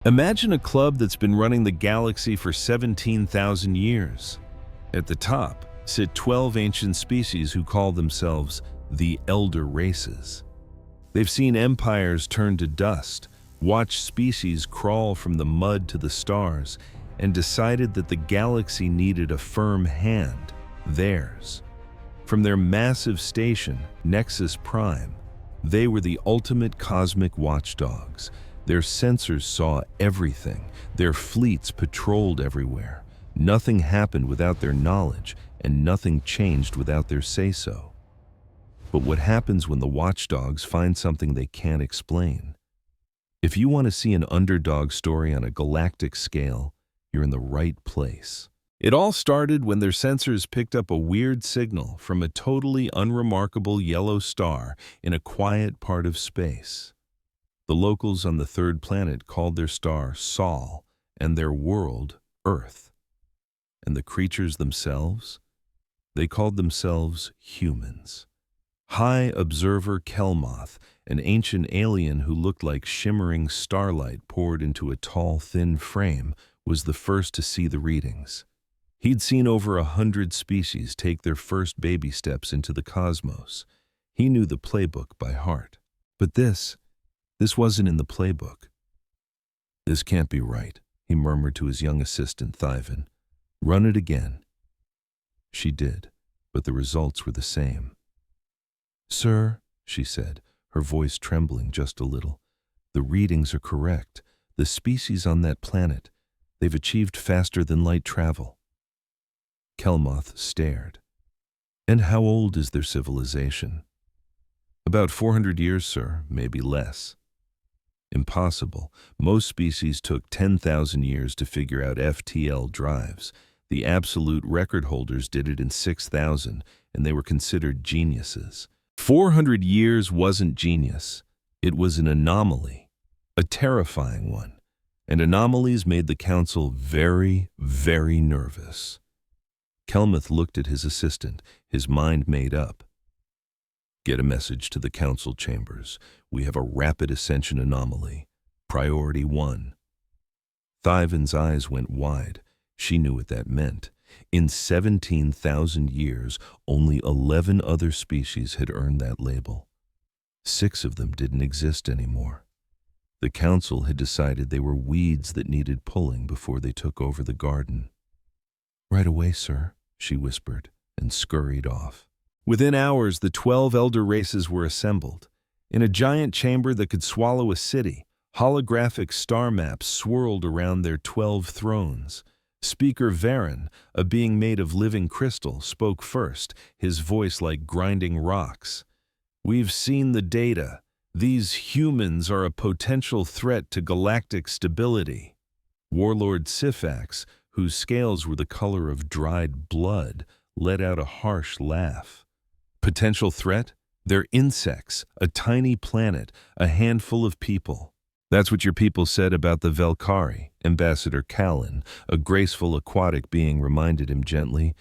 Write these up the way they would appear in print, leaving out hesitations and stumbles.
Imagine a club that's been running the galaxy for 17,000 years. At the top sit 12 ancient species who call themselves the Elder Races. They've seen empires turn to dust, watched species crawl from the mud to the stars, and decided that the galaxy needed a firm hand, theirs. From their massive station, Nexus Prime, they were the ultimate cosmic watchdogs. Their sensors saw everything. Their fleets patrolled everywhere. Nothing happened without their knowledge, and nothing changed without their say-so. But what happens when the watchdogs find something they can't explain? If you want to see an underdog story on a galactic scale, you're in the right place. It all started when their sensors picked up a weird signal from a totally unremarkable yellow star in a quiet part of space. The locals on the third planet called their star Sol and their world Earth. And the creatures themselves? They called themselves humans. High Observer Kelmoth, an ancient alien who looked like shimmering starlight poured into a tall, thin frame, was the first to see the readings. He'd seen over 100 species take their first baby steps into the cosmos. He knew the playbook by heart. But this wasn't in the playbook. "This can't be right," he murmured to his young assistant, Thyvan. "Run it again." She did, but the results were the same. "Sir," she said, her voice trembling just a little, "the readings are correct. The species on that planet, they've achieved faster than light travel." Kelmoth stared. "And how old is their civilization?" "About 400 years, sir, maybe less." "Impossible. Most species took 10,000 years to figure out FTL drives. The absolute record holders did it in 6,000, and they were considered geniuses. 400 years wasn't genius. It was an anomaly, a terrifying one. And anomalies made the council very, very nervous." Kelmoth looked at his assistant, his mind made up. "Get a message to the council chambers. We have a rapid ascension anomaly. Priority 1. Thyvan's eyes went wide. She knew what that meant. In 17,000 years, only 11 other species had earned that label. 6 of them didn't exist anymore. The council had decided they were weeds that needed pulling before they took over the garden. "Right away, sir," she whispered, and scurried off. Within hours, the 12 elder races were assembled. In a giant chamber that could swallow a city, holographic star maps swirled around their 12 thrones. Speaker Varen, a being made of living crystal, spoke first, his voice like grinding rocks. "We've seen the data. These humans are a potential threat to galactic stability." Warlord Syphax, whose scales were the color of dried blood, let out a harsh laugh. "Potential threat? They're insects, a tiny planet, a handful of people." "That's what your people said about the Velkari," Ambassador Kalin, a graceful aquatic being, reminded him gently.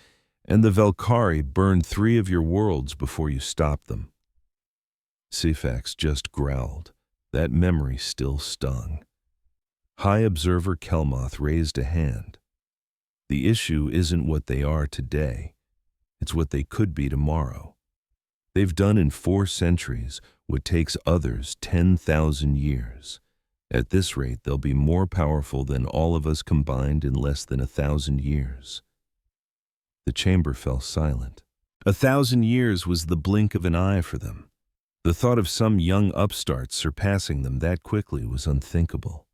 "And the Velkari burned 3 of your worlds before you stopped them." Syphax just growled. That memory still stung. High Observer Kelmoth raised a hand. "The issue isn't what they are today. It's what they could be tomorrow. They've done in 4 centuries what takes others 10,000 years. At this rate, they'll be more powerful than all of us combined in less than 1,000 years. The chamber fell silent. 1,000 years was the blink of an eye for them. The thought of some young upstarts surpassing them that quickly was unthinkable.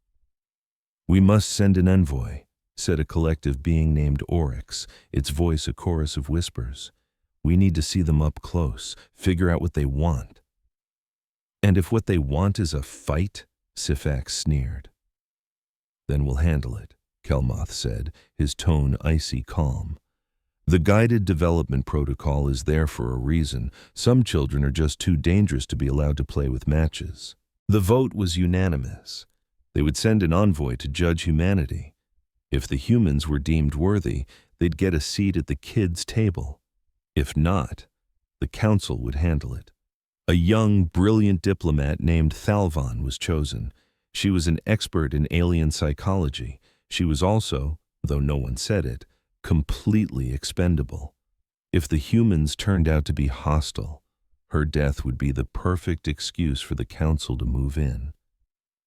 "We must send an envoy," said a collective being named Oryx, its voice a chorus of whispers. "We need to see them up close, figure out what they want." "And if what they want is a fight?" Syphax sneered. "Then we'll handle it," Kelmoth said, his tone icy calm. "The guided development protocol is there for a reason. Some children are just too dangerous to be allowed to play with matches." The vote was unanimous. They would send an envoy to judge humanity. If the humans were deemed worthy, they'd get a seat at the kids' table. If not, the council would handle it. A young, brilliant diplomat named Thalvan was chosen. She was an expert in alien psychology. She was also, though no one said it, completely expendable. If the humans turned out to be hostile, her death would be the perfect excuse for the council to move in.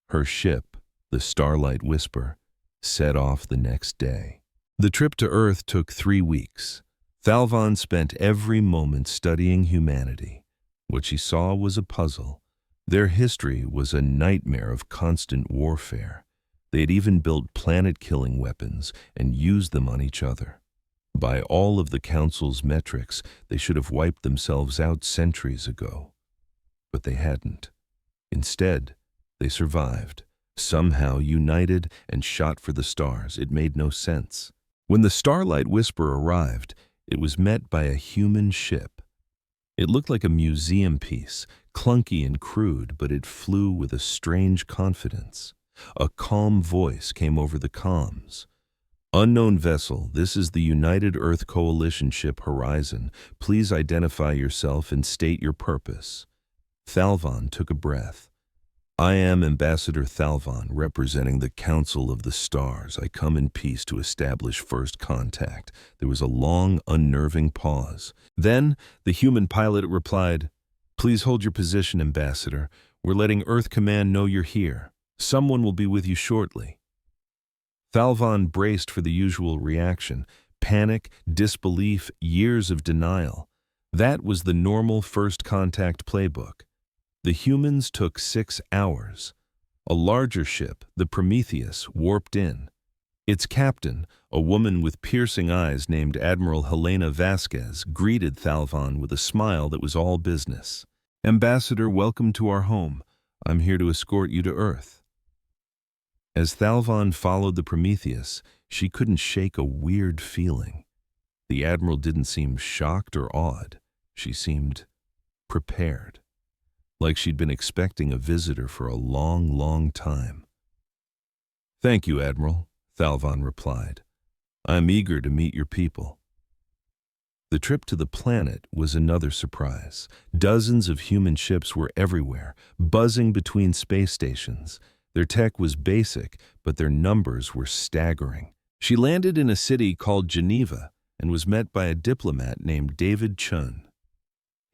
Her ship, the Starlight Whisper, set off the next day. The trip to Earth took 3 weeks. Thalvan spent every moment studying humanity. What she saw was a puzzle. Their history was a nightmare of constant warfare. They had even built planet-killing weapons and used them on each other. By all of the Council's metrics, they should have wiped themselves out centuries ago. But they hadn't. Instead, they survived, somehow united and shot for the stars. It made no sense. When the Starlight Whisper arrived, it was met by a human ship. It looked like a museum piece, clunky and crude, but it flew with a strange confidence. A calm voice came over the comms. "Unknown vessel, this is the United Earth Coalition ship Horizon. Please identify yourself and state your purpose." Thalvan took a breath. "I am Ambassador Thalvan, representing the Council of the Stars. I come in peace to establish first contact." There was a long, unnerving pause. Then, the human pilot replied, "Please hold your position, Ambassador. We're letting Earth Command know you're here. Someone will be with you shortly." Thalvan braced for the usual reaction: panic, disbelief, years of denial. That was the normal first contact playbook. The humans took 6 hours. A larger ship, the Prometheus, warped in. Its captain, a woman with piercing eyes named Admiral Helena Vasquez, greeted Thalvan with a smile that was all business. "Ambassador, welcome to our home. I'm here to escort you to Earth." As Thalvan followed the Prometheus, she couldn't shake a weird feeling. The Admiral didn't seem shocked or awed. She seemed prepared, like she'd been expecting a visitor for a long, long time. "Thank you, Admiral," Thalvan replied. "I'm eager to meet your people." The trip to the planet was another surprise. Dozens of human ships were everywhere, buzzing between space stations. Their tech was basic, but their numbers were staggering. She landed in a city called Geneva and was met by a diplomat named David Chun.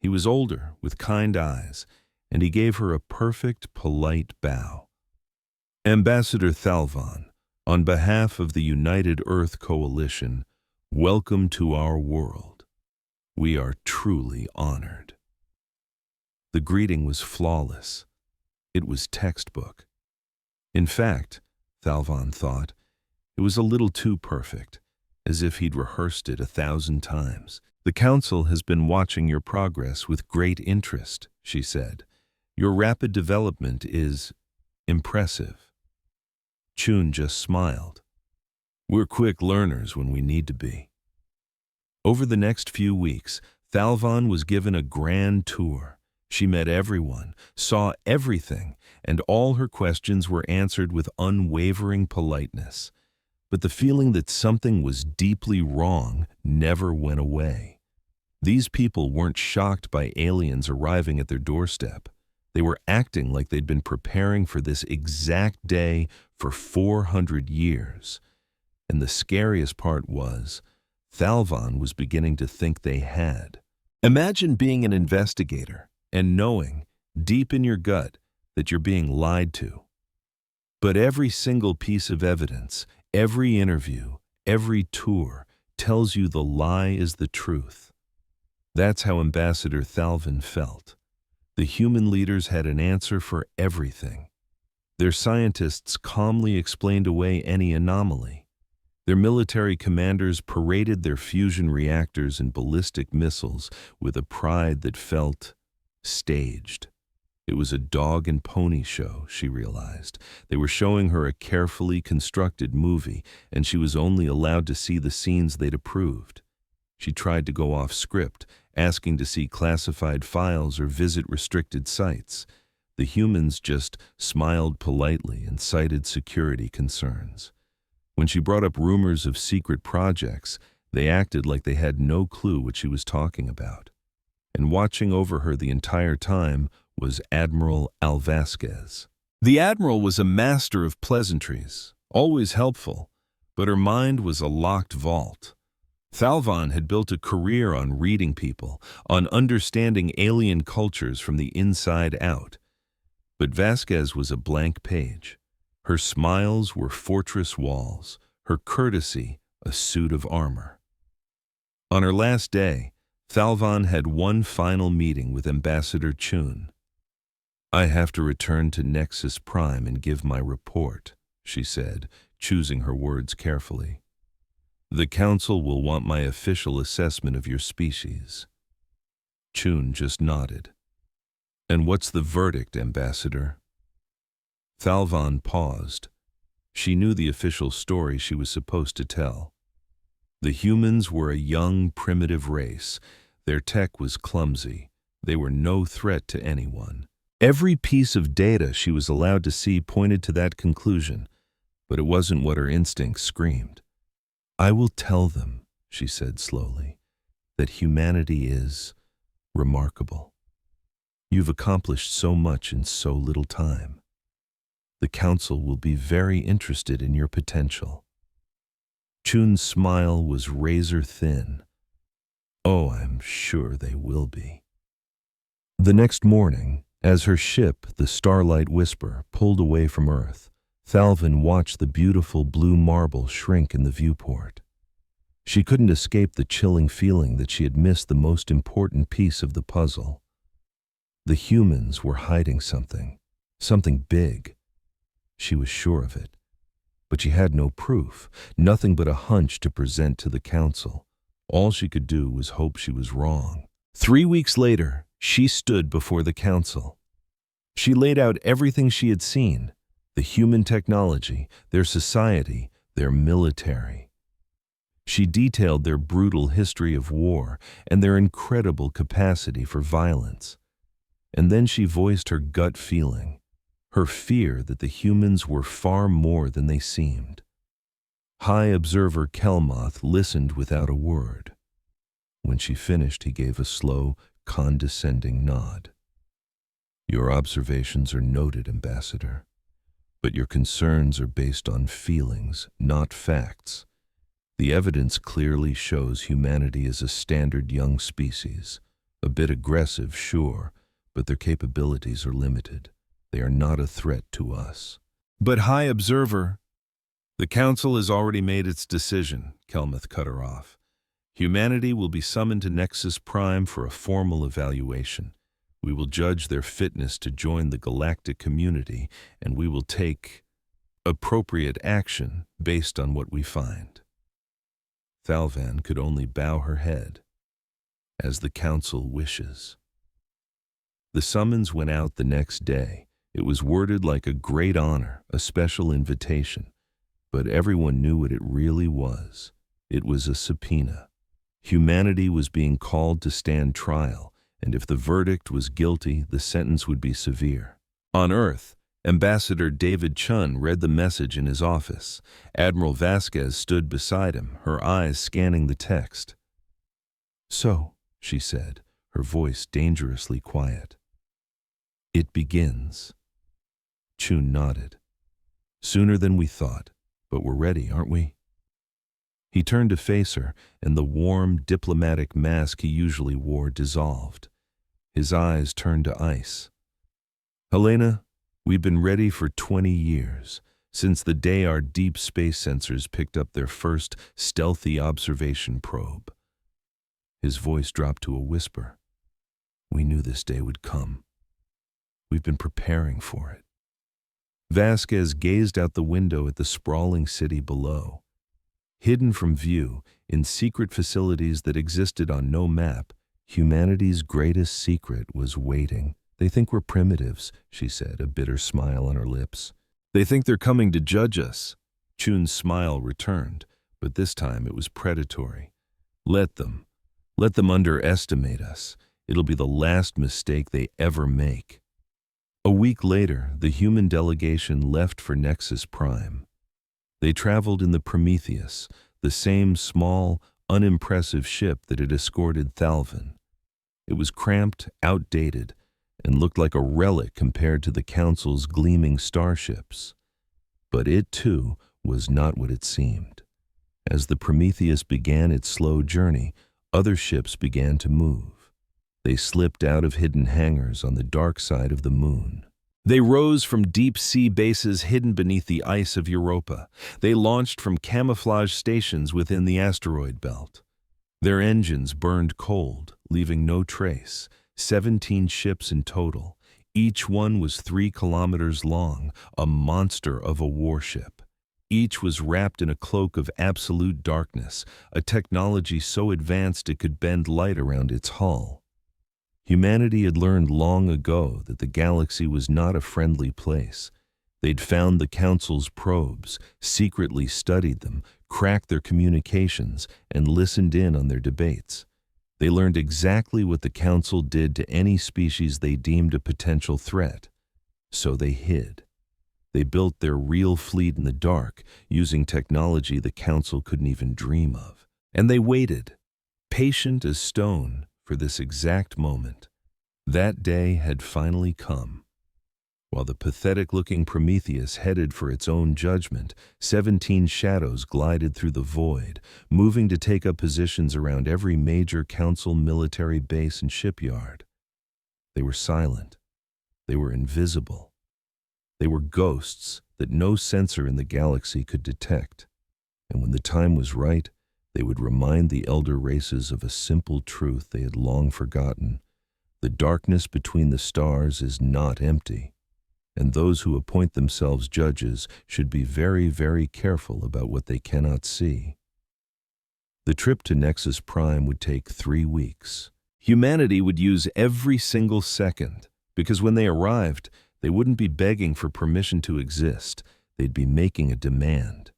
He was older, with kind eyes, and he gave her a perfect, polite bow. "Ambassador Thalvan, on behalf of the United Earth Coalition, welcome to our world. We are truly honored." The greeting was flawless. It was textbook. In fact, Thalvan thought, it was a little too perfect, as if he'd rehearsed it 1,000 times. "The Council has been watching your progress with great interest," she said. "Your rapid development is impressive." Chun just smiled. "We're quick learners when we need to be." Over the next few weeks, Thalvan was given a grand tour. She met everyone, saw everything, and all her questions were answered with unwavering politeness. But the feeling that something was deeply wrong never went away. These people weren't shocked by aliens arriving at their doorstep. They were acting like they'd been preparing for this exact day for 400 years. And the scariest part was, Thalvan was beginning to think they had. Imagine being an investigator and knowing, deep in your gut, that you're being lied to. But every single piece of evidence, every interview, every tour, tells you the lie is the truth. That's how Ambassador Thalvan felt. The human leaders had an answer for everything. Their scientists calmly explained away any anomaly. Their military commanders paraded their fusion reactors and ballistic missiles with a pride that felt staged. It was a dog and pony show, she realized. They were showing her a carefully constructed movie, and she was only allowed to see the scenes they'd approved. She tried to go off script, asking to see classified files or visit restricted sites. The humans just smiled politely and cited security concerns. When she brought up rumors of secret projects, they acted like they had no clue what she was talking about. And watching over her the entire time was Admiral Vasquez. The Admiral was a master of pleasantries, always helpful, but her mind was a locked vault. Thalvan had built a career on reading people, on understanding alien cultures from the inside out. But Vasquez was a blank page. Her smiles were fortress walls, her courtesy a suit of armor. On her last day, Thalvan had one final meeting with Ambassador Chun. "I have to return to Nexus Prime and give my report," she said, choosing her words carefully. "The Council will want my official assessment of your species." Chun just nodded. "And what's the verdict, Ambassador?" Thalvan paused. She knew the official story she was supposed to tell. The humans were a young, primitive race. Their tech was clumsy. They were no threat to anyone. Every piece of data she was allowed to see pointed to that conclusion, but it wasn't what her instincts screamed. "I will tell them," she said slowly, "that humanity is remarkable. You've accomplished so much in so little time. The Council will be very interested in your potential." Chun's smile was razor thin. "Oh, I'm sure they will be." The next morning, as her ship, the Starlight Whisper, pulled away from Earth, Thalvan watched the beautiful blue marble shrink in the viewport. She couldn't escape the chilling feeling that she had missed the most important piece of the puzzle. The humans were hiding something big. She was sure of it. But she had no proof, nothing but a hunch to present to the Council. All she could do was hope she was wrong. 3 weeks later, she stood before the Council. She laid out everything she had seen: the human technology, their society, their military. She detailed their brutal history of war and their incredible capacity for violence. And then she voiced her gut feeling, her fear that the humans were far more than they seemed. High Observer Kelmoth listened without a word. When she finished, he gave a slow, condescending nod. "Your observations are noted, Ambassador, but your concerns are based on feelings, not facts. The evidence clearly shows humanity is a standard young species, a bit aggressive, sure, but their capabilities are limited. They are not a threat to us." "But High Observer—" "The Council has already made its decision," Kelmoth cut her off. "Humanity will be summoned to Nexus Prime for a formal evaluation. We will judge their fitness to join the galactic community, and we will take appropriate action based on what we find." Thalvan could only bow her head. "As the Council wishes." The summons went out the next day. It was worded like a great honor, a special invitation. But everyone knew what it really was. It was a subpoena. Humanity was being called to stand trial, and if the verdict was guilty, the sentence would be severe. On Earth, Ambassador David Chun read the message in his office. Admiral Vasquez stood beside him, her eyes scanning the text. "So," she said, her voice dangerously quiet, "it begins." Chun nodded. "Sooner than we thought, but we're ready, aren't we?" He turned to face her, and the warm, diplomatic mask he usually wore dissolved. His eyes turned to ice. "Helena, we've been ready for 20 years, since the day our deep space sensors picked up their first stealthy observation probe." His voice dropped to a whisper. "We knew this day would come. We've been preparing for it." Vasquez gazed out the window at the sprawling city below. Hidden from view, in secret facilities that existed on no map, humanity's greatest secret was waiting. "They think we're primitives," she said, a bitter smile on her lips. "They think they're coming to judge us." Chun's smile returned, but this time it was predatory. Let them underestimate us. It'll be the last mistake they ever make." A week later, the human delegation left for Nexus Prime. They traveled in the Prometheus, the same small, unimpressive ship that had escorted Thalvan. It was cramped, outdated, and looked like a relic compared to the Council's gleaming starships. But it, too, was not what it seemed. As the Prometheus began its slow journey, other ships began to move. They slipped out of hidden hangars on the dark side of the moon. They rose from deep-sea bases hidden beneath the ice of Europa. They launched from camouflage stations within the asteroid belt. Their engines burned cold, leaving no trace. 17 ships in total. Each one was 3 kilometers long, a monster of a warship. Each was wrapped in a cloak of absolute darkness, a technology so advanced it could bend light around its hull. Humanity had learned long ago that the galaxy was not a friendly place. They'd found the Council's probes, secretly studied them, cracked their communications, and listened in on their debates. They learned exactly what the Council did to any species they deemed a potential threat. So they hid. They built their real fleet in the dark, using technology the Council couldn't even dream of. And they waited, patient as stone, for this exact moment. That day had finally come. While the pathetic-looking Prometheus headed for its own judgment, 17 shadows glided through the void, moving to take up positions around every major Council military base and shipyard. They were silent. They were invisible. They were ghosts that no sensor in the galaxy could detect. And when the time was right, they would remind the elder races of a simple truth they had long forgotten. The darkness between the stars is not empty, and those who appoint themselves judges should be very, very careful about what they cannot see. The trip to Nexus Prime would take 3 weeks. Humanity would use every single second, because when they arrived, they wouldn't be begging for permission to exist. They'd be making a demand.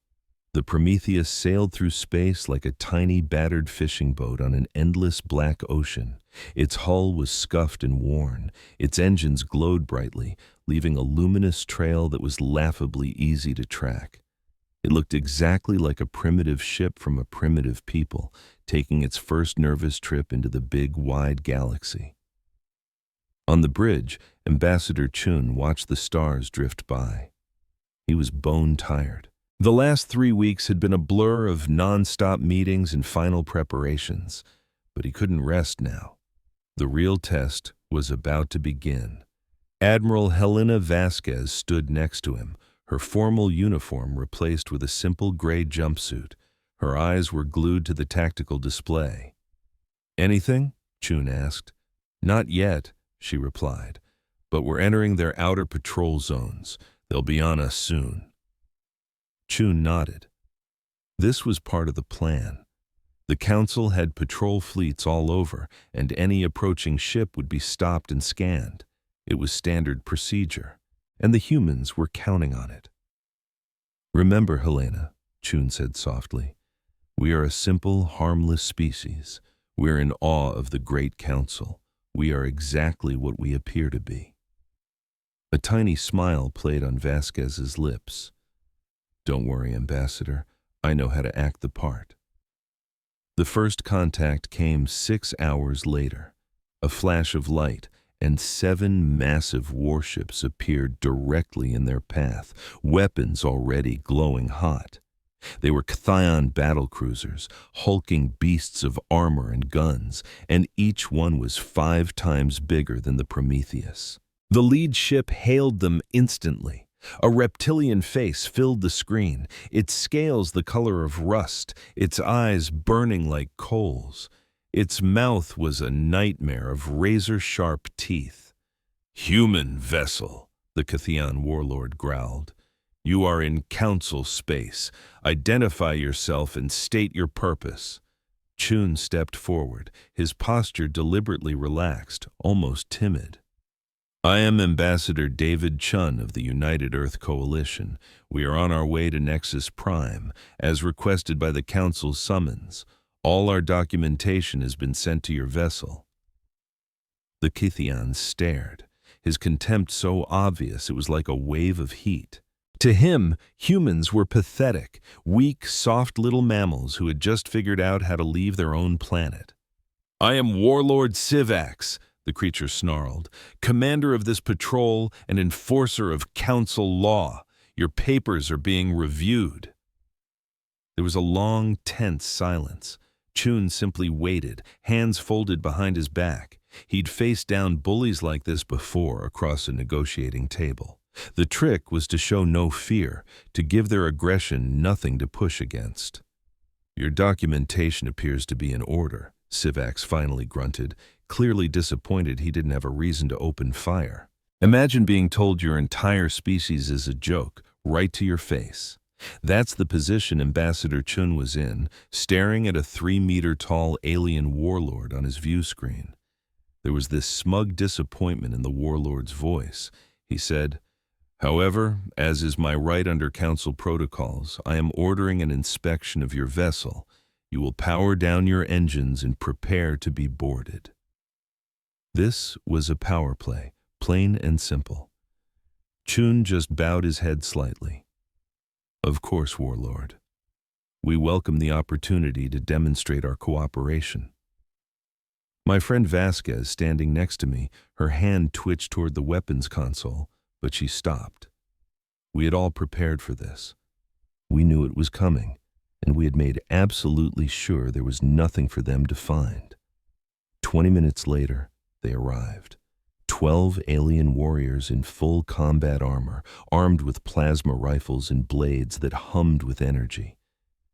The Prometheus sailed through space like a tiny battered fishing boat on an endless black ocean. Its hull was scuffed and worn. Its engines glowed brightly, leaving a luminous trail that was laughably easy to track. It looked exactly like a primitive ship from a primitive people, taking its first nervous trip into the big, wide galaxy. On the bridge, Ambassador Chun watched the stars drift by. He was bone-tired. The last 3 weeks had been a blur of non-stop meetings and final preparations, but he couldn't rest now. The real test was about to begin. Admiral Helena Vasquez stood next to him, her formal uniform replaced with a simple gray jumpsuit. Her eyes were glued to the tactical display. "Anything?" Chun asked. "Not yet," she replied, "but we're entering their outer patrol zones. They'll be on us soon." Chun nodded. This was part of the plan. The Council had patrol fleets all over, and any approaching ship would be stopped and scanned. It was standard procedure, and the humans were counting on it. "Remember, Helena," Chun said softly, "we are a simple, harmless species. We're in awe of the Great Council. We are exactly what we appear to be." A tiny smile played on Vasquez's lips. "Don't worry, Ambassador. I know how to act the part." The first contact came 6 hours later. A flash of light, and 7 massive warships appeared directly in their path, weapons already glowing hot. They were Chthion battlecruisers, hulking beasts of armor and guns, and each one was 5 times bigger than the Prometheus. The lead ship hailed them instantly. A reptilian face filled the screen, its scales the color of rust, its eyes burning like coals. Its mouth was a nightmare of razor-sharp teeth. "Human vessel," the Chthion warlord growled. "You are in Council space. Identify yourself and state your purpose." Chun stepped forward, his posture deliberately relaxed, almost timid. "I am Ambassador David Chun of the United Earth Coalition. We are on our way to Nexus Prime, as requested by the Council's summons. All our documentation has been sent to your vessel." The Chthion stared, his contempt so obvious it was like a wave of heat. To him, humans were pathetic, weak, soft little mammals who had just figured out how to leave their own planet. "I am Warlord Sivax," the creature snarled. "Commander of this patrol and enforcer of council law. Your papers are being reviewed." There was a long, tense silence. Chun simply waited, hands folded behind his back. He'd faced down bullies like this before across a negotiating table. The trick was to show no fear, to give their aggression nothing to push against. "Your documentation appears to be in order," Sivax finally grunted, clearly disappointed he didn't have a reason to open fire. Imagine being told your entire species is a joke, right to your face. That's the position Ambassador Chun was in, staring at a 3-meter-tall alien warlord on his view screen. There was this smug disappointment in the warlord's voice. He said, "However, as is my right under council protocols, I am ordering an inspection of your vessel. You will power down your engines and prepare to be boarded." This was a power play, plain and simple. Chun just bowed his head slightly. "Of course, Warlord. We welcome the opportunity to demonstrate our cooperation." My friend Vasquez, standing next to me, her hand twitched toward the weapons console, but she stopped. We had all prepared for this. We knew it was coming, and we had made absolutely sure there was nothing for them to find. 20 minutes later, they arrived. 12 alien warriors in full combat armor, armed with plasma rifles and blades that hummed with energy.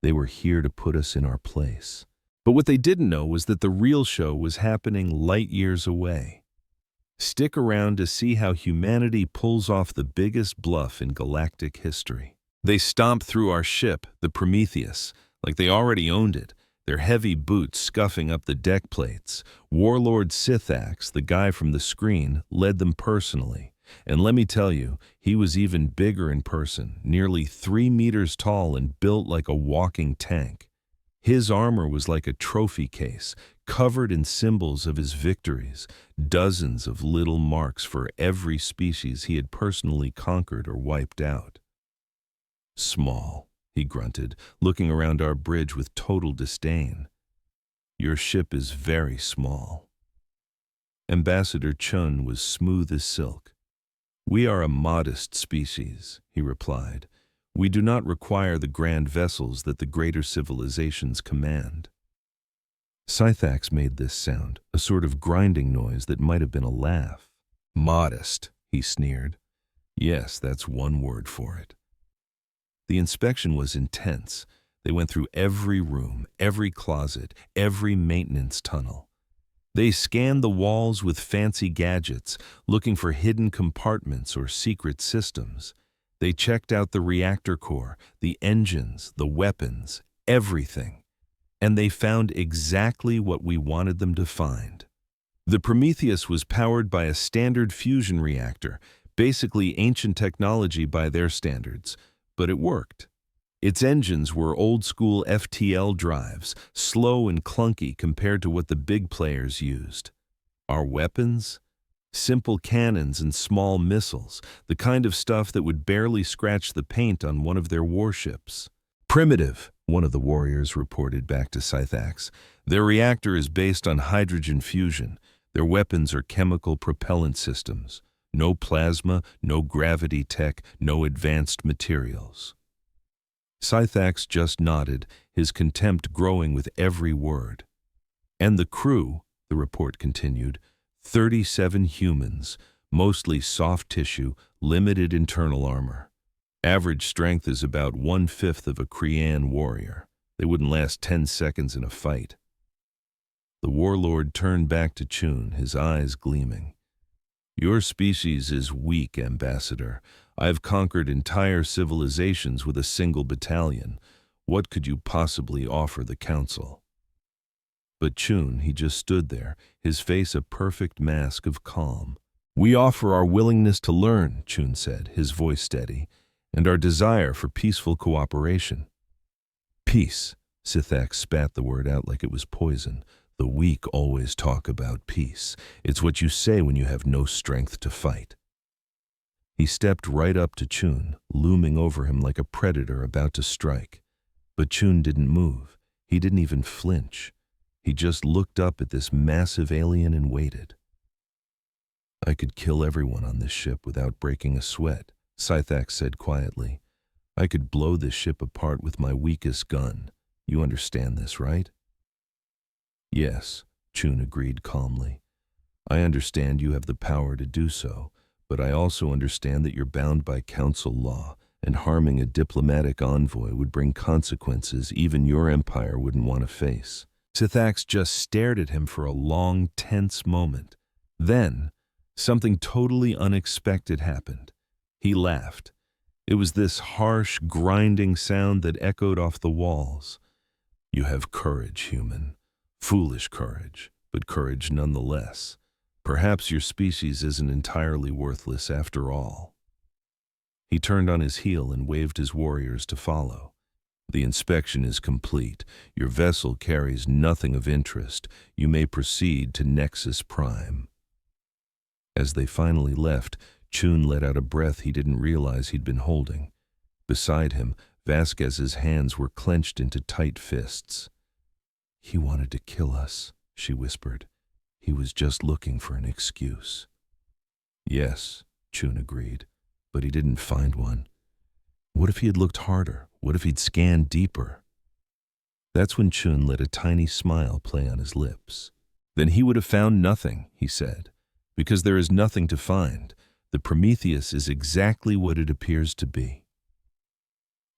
They were here to put us in our place. But what they didn't know was that the real show was happening light years away. Stick around to see how humanity pulls off the biggest bluff in galactic history. They stomped through our ship, the Prometheus, like they already owned it, their heavy boots scuffing up the deck plates. Warlord Sithax, the guy from the screen, led them personally. And let me tell you, he was even bigger in person, nearly 3 meters tall and built like a walking tank. His armor was like a trophy case, covered in symbols of his victories, dozens of little marks for every species he had personally conquered or wiped out. "Small," he grunted, looking around our bridge with total disdain. "Your ship is very small." Ambassador Chun was smooth as silk. "We are a modest species," he replied. "We do not require the grand vessels that the greater civilizations command." Scythax made this sound, a sort of grinding noise that might have been a laugh. "Modest," he sneered. "Yes, that's one word for it." The inspection was intense. They went through every room, every closet, every maintenance tunnel. They scanned the walls with fancy gadgets, looking for hidden compartments or secret systems. They checked out the reactor core, the engines, the weapons, everything. And they found exactly what we wanted them to find. The Prometheus was powered by a standard fusion reactor, basically ancient technology by their standards, but it worked. Its engines were old-school FTL drives, slow and clunky compared to what the big players used. Our weapons? Simple cannons and small missiles, the kind of stuff that would barely scratch the paint on one of their warships. "Primitive," one of the warriors reported back to Scythax. "Their reactor is based on hydrogen fusion. Their weapons are chemical propellant systems. No plasma, no gravity tech, no advanced materials." Scythax just nodded, his contempt growing with every word. "And the crew," the report continued, 37 humans, mostly soft tissue, limited internal armor. Average strength is about 1/5 of a Krian warrior. They wouldn't last 10 seconds in a fight." The warlord turned back to Chun, his eyes gleaming. "Your species is weak, Ambassador. I've conquered entire civilizations with a single battalion. What could you possibly offer the Council?" But Chun, he just stood there, his face a perfect mask of calm. "We offer our willingness to learn," Chun said, his voice steady, "and our desire for peaceful cooperation." "Peace," Sithax spat the word out like it was poison. "The weak always talk about peace. It's what you say when you have no strength to fight." He stepped right up to Chun, looming over him like a predator about to strike. But Chun didn't move. He didn't even flinch. He just looked up at this massive alien and waited. I could kill everyone on this ship without breaking a sweat, Scythax said quietly. I could blow this ship apart with my weakest gun. You understand this, right? Yes, Chun agreed calmly. I understand you have the power to do so, but I also understand that you're bound by council law, and harming a diplomatic envoy would bring consequences even your empire wouldn't want to face. Scythax just stared at him for a long, tense moment. Then, something totally unexpected happened. He laughed. It was this harsh, grinding sound that echoed off the walls. You have courage, human. Foolish courage, but courage nonetheless. Perhaps your species isn't entirely worthless after all. He turned on his heel and waved his warriors to follow. The inspection is complete. Your vessel carries nothing of interest. You may proceed to Nexus Prime. As they finally left, Chun let out a breath he didn't realize he'd been holding. Beside him, Vasquez's hands were clenched into tight fists. He wanted to kill us, she whispered. He was just looking for an excuse. Yes, Chun agreed, but he didn't find one. What if he had looked harder? What if he'd scanned deeper? That's when Chun let a tiny smile play on his lips. Then he would have found nothing, he said, because there is nothing to find. The Prometheus is exactly what it appears to be.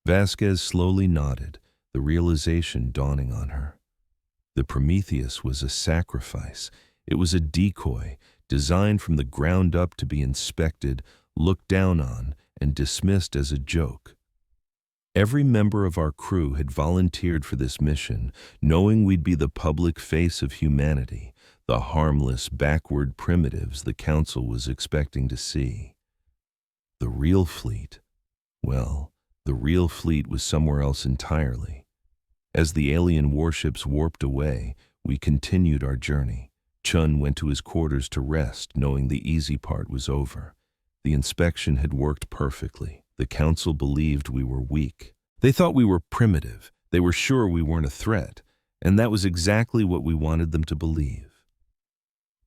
Vasquez slowly nodded, the realization dawning on her. The Prometheus was a sacrifice. It was a decoy, designed from the ground up to be inspected, looked down on, and dismissed as a joke. Every member of our crew had volunteered for this mission, knowing we'd be the public face of humanity, the harmless, backward primitives the Council was expecting to see. The real fleet, well, the real fleet was somewhere else entirely. As the alien warships warped away, we continued our journey. Chun went to his quarters to rest, knowing the easy part was over. The inspection had worked perfectly. The Council believed we were weak. They thought we were primitive. They were sure we weren't a threat. And that was exactly what we wanted them to believe.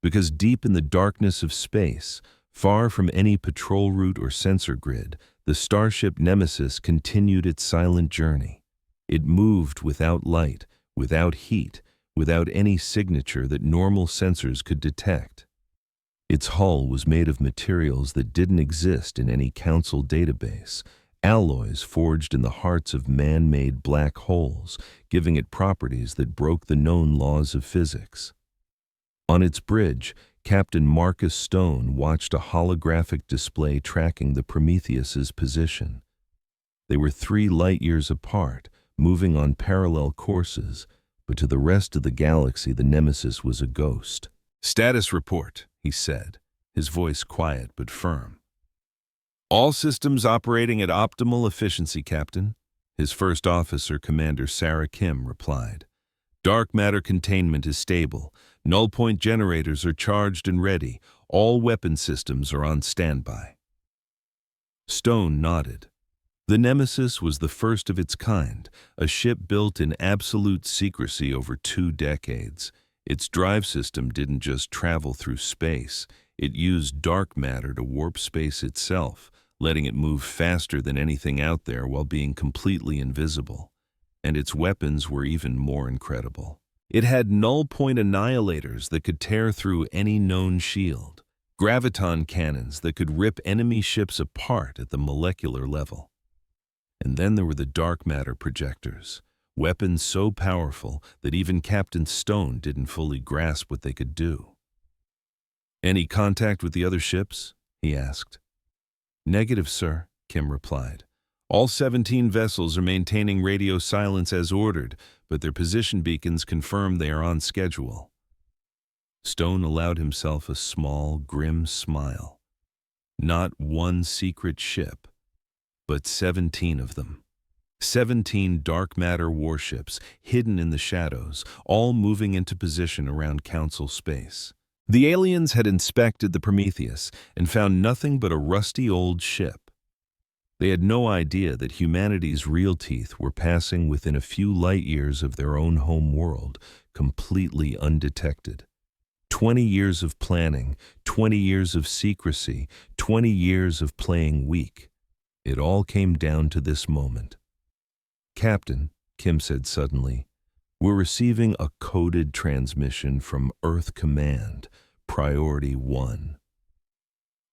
Because deep in the darkness of space, far from any patrol route or sensor grid, the starship Nemesis continued its silent journey. It moved without light, without heat, without any signature that normal sensors could detect. Its hull was made of materials that didn't exist in any Council database, alloys forged in the hearts of man-made black holes, giving it properties that broke the known laws of physics. On its bridge, Captain Marcus Stone watched a holographic display tracking the Prometheus's position. They were 3 light-years apart, moving on parallel courses, but to the rest of the galaxy the Nemesis was a ghost. "Status report," he said, his voice quiet but firm. "All systems operating at optimal efficiency, Captain," his first officer, Commander Sarah Kim, replied. "Dark matter containment is stable. Null point generators are charged and ready. All weapon systems are on standby." Stone nodded. The Nemesis was the first of its kind, a ship built in absolute secrecy over 2 decades. Its drive system didn't just travel through space. It used dark matter to warp space itself, letting it move faster than anything out there while being completely invisible. And its weapons were even more incredible. It had null-point annihilators that could tear through any known shield, graviton cannons that could rip enemy ships apart at the molecular level. And then there were the dark matter projectors, weapons so powerful that even Captain Stone didn't fully grasp what they could do. "Any contact with the other ships?" he asked. "Negative, sir," Kim replied. "All 17 vessels are maintaining radio silence as ordered, but their position beacons confirm they are on schedule." Stone allowed himself a small, grim smile. Not one secret ship, but 17 of them. 17 dark matter warships, hidden in the shadows, all moving into position around Council space. The aliens had inspected the Prometheus and found nothing but a rusty old ship. They had no idea that humanity's real teeth were passing within a few light years of their own home world, completely undetected. 20 years of planning, 20 years of secrecy, 20 years of playing weak. It all came down to this moment. "Captain," Kim said suddenly, "we're receiving a coded transmission from Earth Command, Priority 1.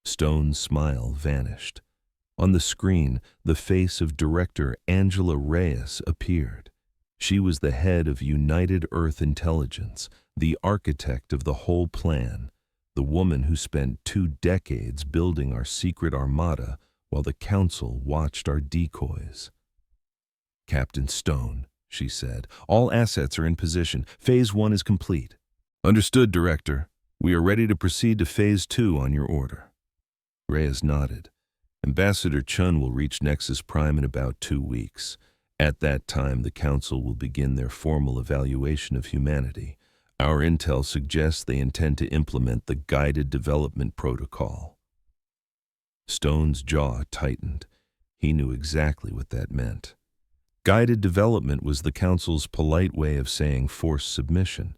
Stone's smile vanished. On the screen, the face of Director Angela Reyes appeared. She was the head of United Earth Intelligence, the architect of the whole plan, the woman who spent 2 decades building our secret armada while the Council watched our decoys. "Captain Stone," she said, "all assets are in position. Phase 1 is complete." "Understood, Director. We are ready to proceed to Phase 2 on your order." Reyes nodded. "Ambassador Chun will reach Nexus Prime in about 2 weeks. At that time, the Council will begin their formal evaluation of humanity. Our intel suggests they intend to implement the Guided Development Protocol." Stone's jaw tightened. He knew exactly what that meant. Guided development was the Council's polite way of saying forced submission.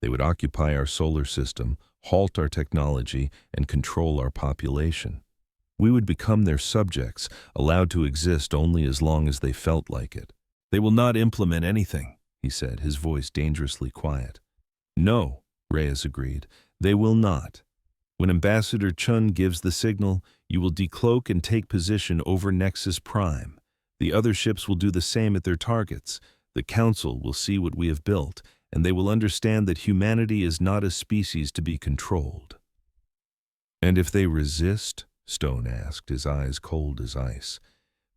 They would occupy our solar system, halt our technology, and control our population. We would become their subjects, allowed to exist only as long as they felt like it. "They will not implement anything," he said, his voice dangerously quiet. "No," Reyes agreed, "they will not. When Ambassador Chun gives the signal, you will decloak and take position over Nexus Prime. The other ships will do the same at their targets. The Council will see what we have built, and they will understand that humanity is not a species to be controlled." "And if they resist?" Stone asked, his eyes cold as ice.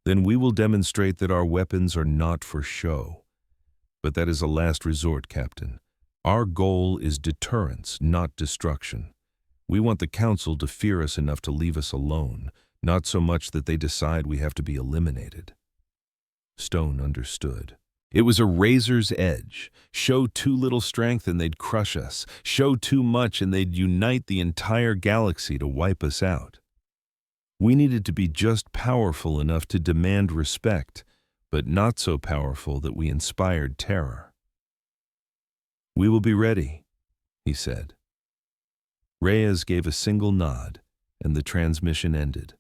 "Then we will demonstrate that our weapons are not for show. But that is a last resort, Captain. Our goal is deterrence, not destruction. We want the Council to fear us enough to leave us alone, not so much that they decide we have to be eliminated." Stone understood. It was a razor's edge. Show too little strength and they'd crush us. Show too much and they'd unite the entire galaxy to wipe us out. We needed to be just powerful enough to demand respect, but not so powerful that we inspired terror. "We will be ready," he said. Reyes gave a single nod, and the transmission ended.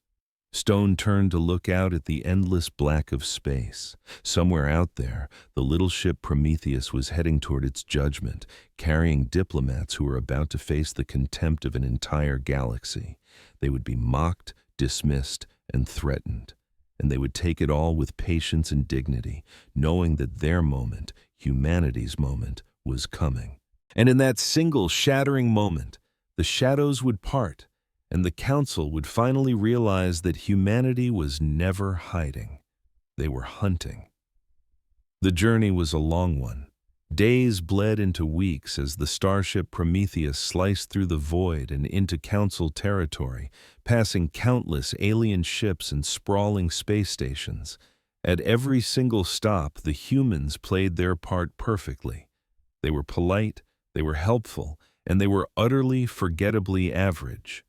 Stone turned to look out at the endless black of space. Somewhere out there, the little ship Prometheus was heading toward its judgment, carrying diplomats who were about to face the contempt of an entire galaxy. They would be mocked, dismissed, and threatened, and they would take it all with patience and dignity, knowing that their moment, humanity's moment, was coming. And in that single shattering moment, the shadows would part, and the Council would finally realize that humanity was never hiding. They were hunting. The journey was a long one. Days bled into weeks as the starship Prometheus sliced through the void and into Council territory, passing countless alien ships and sprawling space stations. At every single stop, the humans played their part perfectly. They were polite, they were helpful, and they were utterly, forgettably average.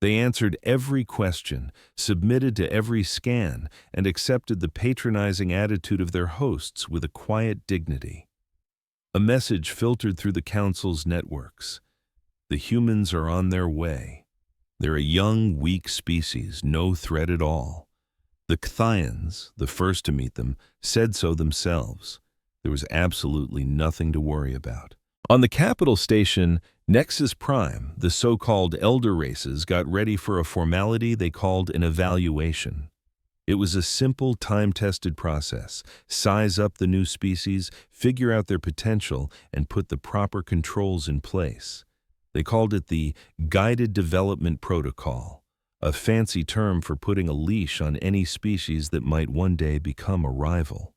They answered every question, submitted to every scan, and accepted the patronizing attitude of their hosts with a quiet dignity. A message filtered through the Council's networks. The humans are on their way. They're a young, weak species, no threat at all. The Chthians, the first to meet them, said so themselves. There was absolutely nothing to worry about. On the capital station, Nexus Prime, the so-called elder races got ready for a formality they called an evaluation. It was a simple, time-tested process. Size up the new species, figure out their potential, and put the proper controls in place. They called it the Guided Development Protocol, a fancy term for putting a leash on any species that might one day become a rival.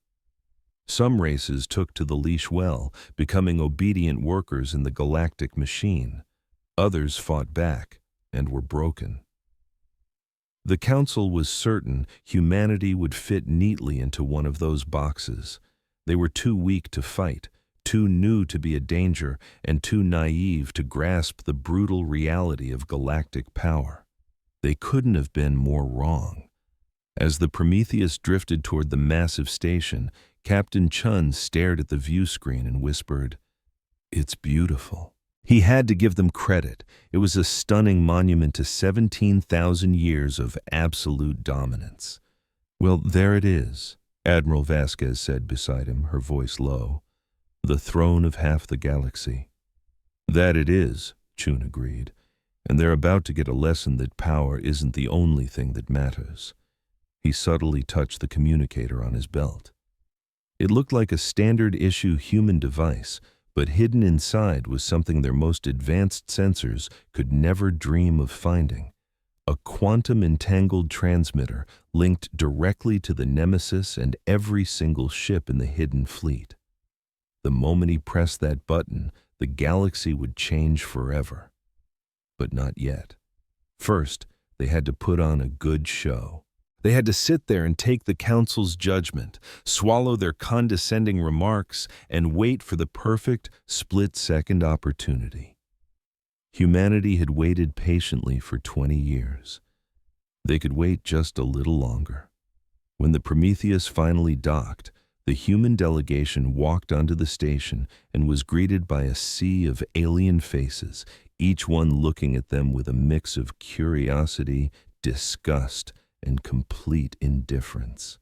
Some races took to the leash well, becoming obedient workers in the galactic machine. Others fought back and were broken. The Council was certain humanity would fit neatly into one of those boxes. They were too weak to fight, too new to be a danger, and too naive to grasp the brutal reality of galactic power. They couldn't have been more wrong. As the Prometheus drifted toward the massive station, Captain Chun stared at the view screen and whispered, "It's beautiful." He had to give them credit. It was a stunning monument to 17,000 years of absolute dominance. "Well, there it is," Admiral Vasquez said beside him, her voice low. "The throne of half the galaxy." "That it is," Chun agreed, "and they're about to get a lesson that power isn't the only thing that matters." He subtly touched the communicator on his belt. It looked like a standard-issue human device, but hidden inside was something their most advanced sensors could never dream of finding. A quantum-entangled transmitter linked directly to the Nemesis and every single ship in the hidden fleet. The moment he pressed that button, the galaxy would change forever. But not yet. First, they had to put on a good show. They had to sit there and take the Council's judgment, swallow their condescending remarks, and wait for the perfect split-second opportunity. Humanity had waited patiently for 20 years. They could wait just a little longer. When the Prometheus finally docked, the human delegation walked onto the station and was greeted by a sea of alien faces, each one looking at them with a mix of curiosity, disgust, and complete indifference.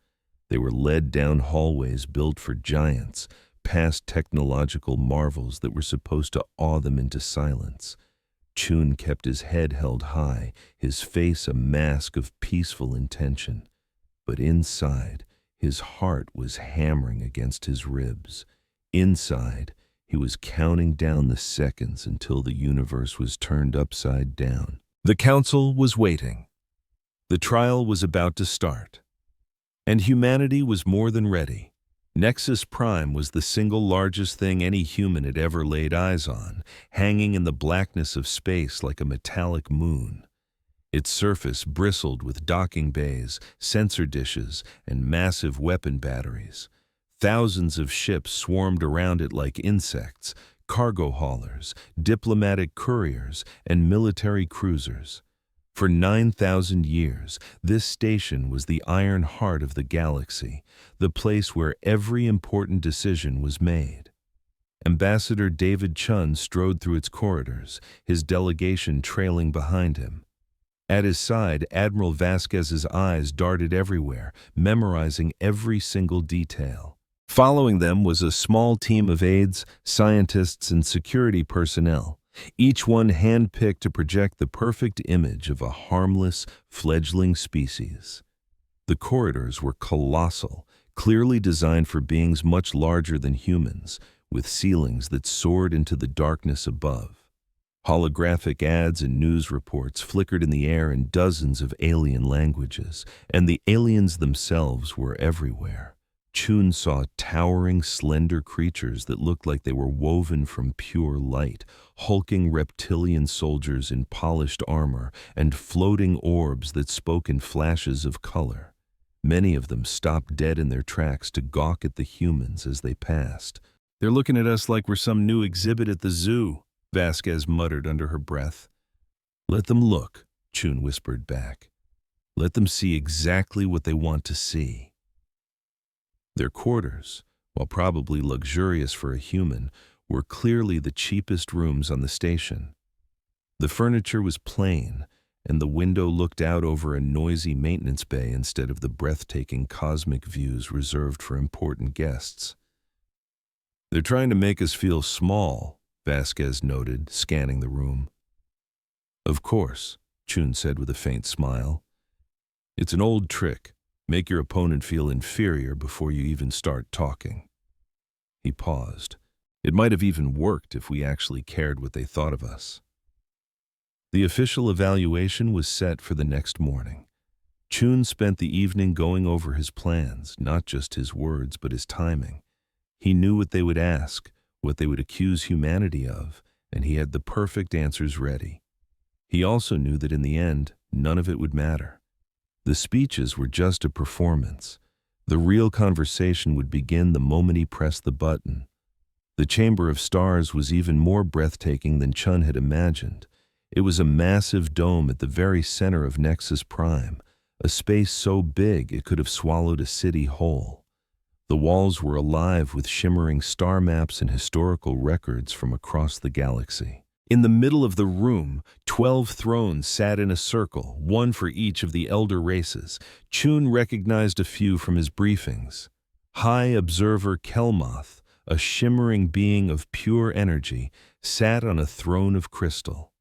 They were led down hallways built for giants, past technological marvels that were supposed to awe them into silence. Chun kept his head held high, his face a mask of peaceful intention. But inside, his heart was hammering against his ribs. Inside, he was counting down the seconds until the universe was turned upside down. The Council was waiting. The trial was about to start. And humanity was more than ready. Nexus Prime was the single largest thing any human had ever laid eyes on, hanging in the blackness of space like a metallic moon. Its surface bristled with docking bays, sensor dishes, and massive weapon batteries. Thousands of ships swarmed around it like insects, cargo haulers, diplomatic couriers, and military cruisers. For 9,000 years, this station was the iron heart of the galaxy, the place where every important decision was made. Ambassador David Chun strode through its corridors, his delegation trailing behind him. At his side, Admiral Vasquez's eyes darted everywhere, memorizing every single detail. Following them was a small team of aides, scientists, and security personnel, each one hand-picked to project the perfect image of a harmless, fledgling species. The corridors were colossal, clearly designed for beings much larger than humans, with ceilings that soared into the darkness above. Holographic ads and news reports flickered in the air in dozens of alien languages, and the aliens themselves were everywhere. Chun saw towering, slender creatures that looked like they were woven from pure light, hulking reptilian soldiers in polished armor, and floating orbs that spoke in flashes of color. Many of them stopped dead in their tracks to gawk at the humans as they passed. "They're looking at us like we're some new exhibit at the zoo," Vasquez muttered under her breath. "Let them look," Chun whispered back. "Let them see exactly what they want to see." Their quarters, while probably luxurious for a human, were clearly the cheapest rooms on the station. The furniture was plain, and the window looked out over a noisy maintenance bay instead of the breathtaking cosmic views reserved for important guests. "They're trying to make us feel small," Vasquez noted, scanning the room. "Of course," Chun said with a faint smile. "It's an old trick. Make your opponent feel inferior before you even start talking." He paused. "It might have even worked if we actually cared what they thought of us." The official evaluation was set for the next morning. Chun spent the evening going over his plans, not just his words, but his timing. He knew what they would ask, what they would accuse humanity of, and he had the perfect answers ready. He also knew that in the end, none of it would matter. The speeches were just a performance. The real conversation would begin the moment he pressed the button. The Chamber of Stars was even more breathtaking than Chun had imagined. It was a massive dome at the very center of Nexus Prime, a space so big it could have swallowed a city whole. The walls were alive with shimmering star maps and historical records from across the galaxy. In the middle of the room, 12 thrones sat in a circle, one for each of the elder races. Chun recognized a few from his briefings. High Observer Kelmoth, a shimmering being of pure energy, sat on a throne of crystal.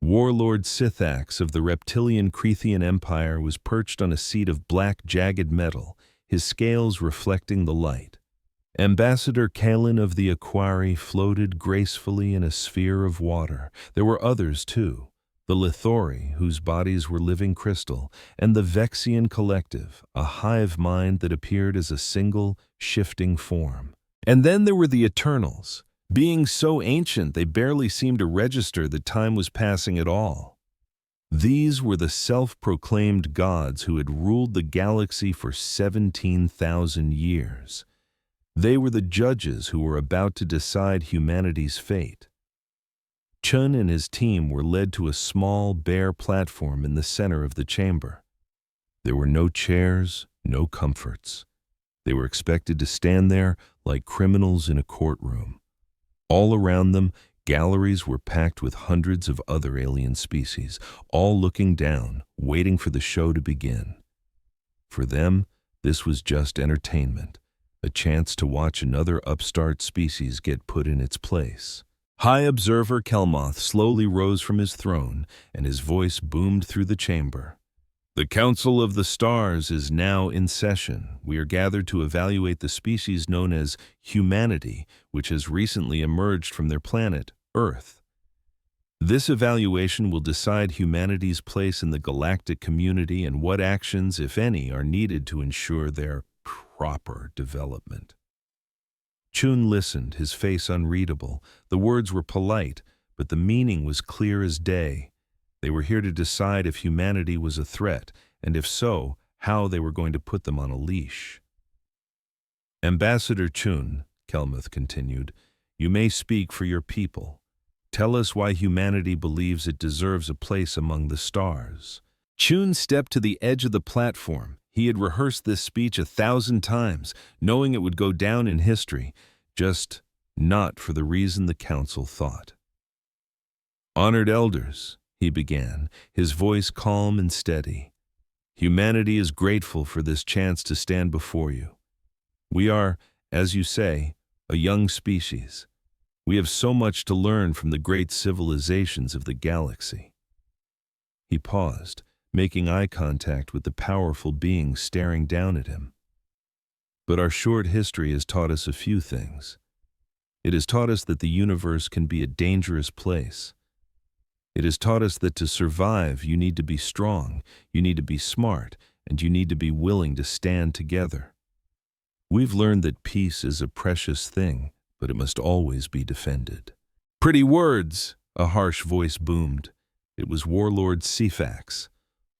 Warlord Sithax of the reptilian Crethean Empire was perched on a seat of black jagged metal, his scales reflecting the light. Ambassador Kalin of the Aquari floated gracefully in a sphere of water. There were others, too. The Lithori, whose bodies were living crystal, and the Vexian Collective, a hive mind that appeared as a single, shifting form. And then there were the Eternals, being so ancient they barely seemed to register that time was passing at all. These were the self-proclaimed gods who had ruled the galaxy for 17,000 years. They were the judges who were about to decide humanity's fate. Chun and his team were led to a small, bare platform in the center of the chamber. There were no chairs, no comforts. They were expected to stand there like criminals in a courtroom. All around them, galleries were packed with hundreds of other alien species, all looking down, waiting for the show to begin. For them, this was just entertainment. A chance to watch another upstart species get put in its place. High Observer Kelmoth slowly rose from his throne, and his voice boomed through the chamber. The Council of the Stars is now in session. We are gathered to evaluate the species known as humanity, which has recently emerged from their planet, Earth. This evaluation will decide humanity's place in the galactic community and what actions, if any, are needed to ensure their proper development. Chun listened, his face unreadable. The words were polite, but the meaning was clear as day. They were here to decide if humanity was a threat, and if so, how they were going to put them on a leash. Ambassador Chun, Kelmuth continued, you may speak for your people. Tell us why humanity believes it deserves a place among the stars. Chun stepped to the edge of the platform. He had rehearsed this speech 1,000 times, knowing it would go down in history, just not for the reason the council thought. Honored elders, he began, his voice calm and steady. Humanity is grateful for this chance to stand before you. We are, as you say, a young species. We have so much to learn from the great civilizations of the galaxy. He paused, making eye contact with the powerful being staring down at him. But our short history has taught us a few things. It has taught us that the universe can be a dangerous place. It has taught us that to survive, you need to be strong, you need to be smart, and you need to be willing to stand together. We've learned that peace is a precious thing, but it must always be defended. Pretty words, a harsh voice boomed. It was Warlord Sifax.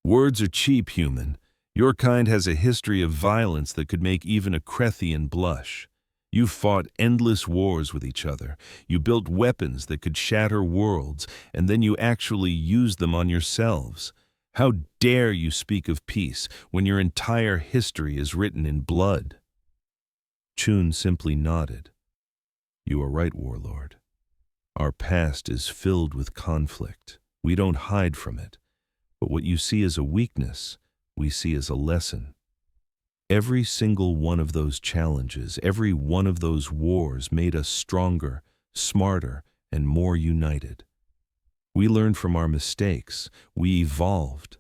Words are cheap, human. Your kind has a history of violence that could make even a Crethian blush. You fought endless wars with each other. You built weapons that could shatter worlds, and then you actually used them on yourselves. How dare you speak of peace when your entire history is written in blood? Chun simply nodded. You are right, Warlord. Our past is filled with conflict. We don't hide from it. But what you see as a weakness, we see as a lesson. Every single one of those challenges, every one of those wars made us stronger, smarter, and more united. We learned from our mistakes. We evolved.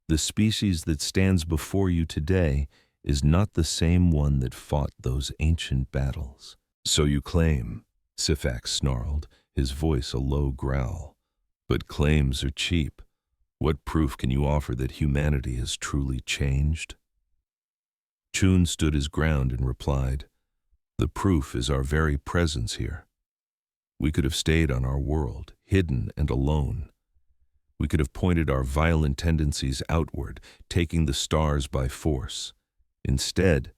The species that stands before you today is not the same one that fought those ancient battles. So you claim, Sifax snarled, his voice a low growl. But claims are cheap. What proof can you offer that humanity has truly changed? Chun stood his ground and replied, the proof is our very presence here. We could have stayed on our world, hidden and alone. We could have pointed our violent tendencies outward, taking the stars by force. Instead,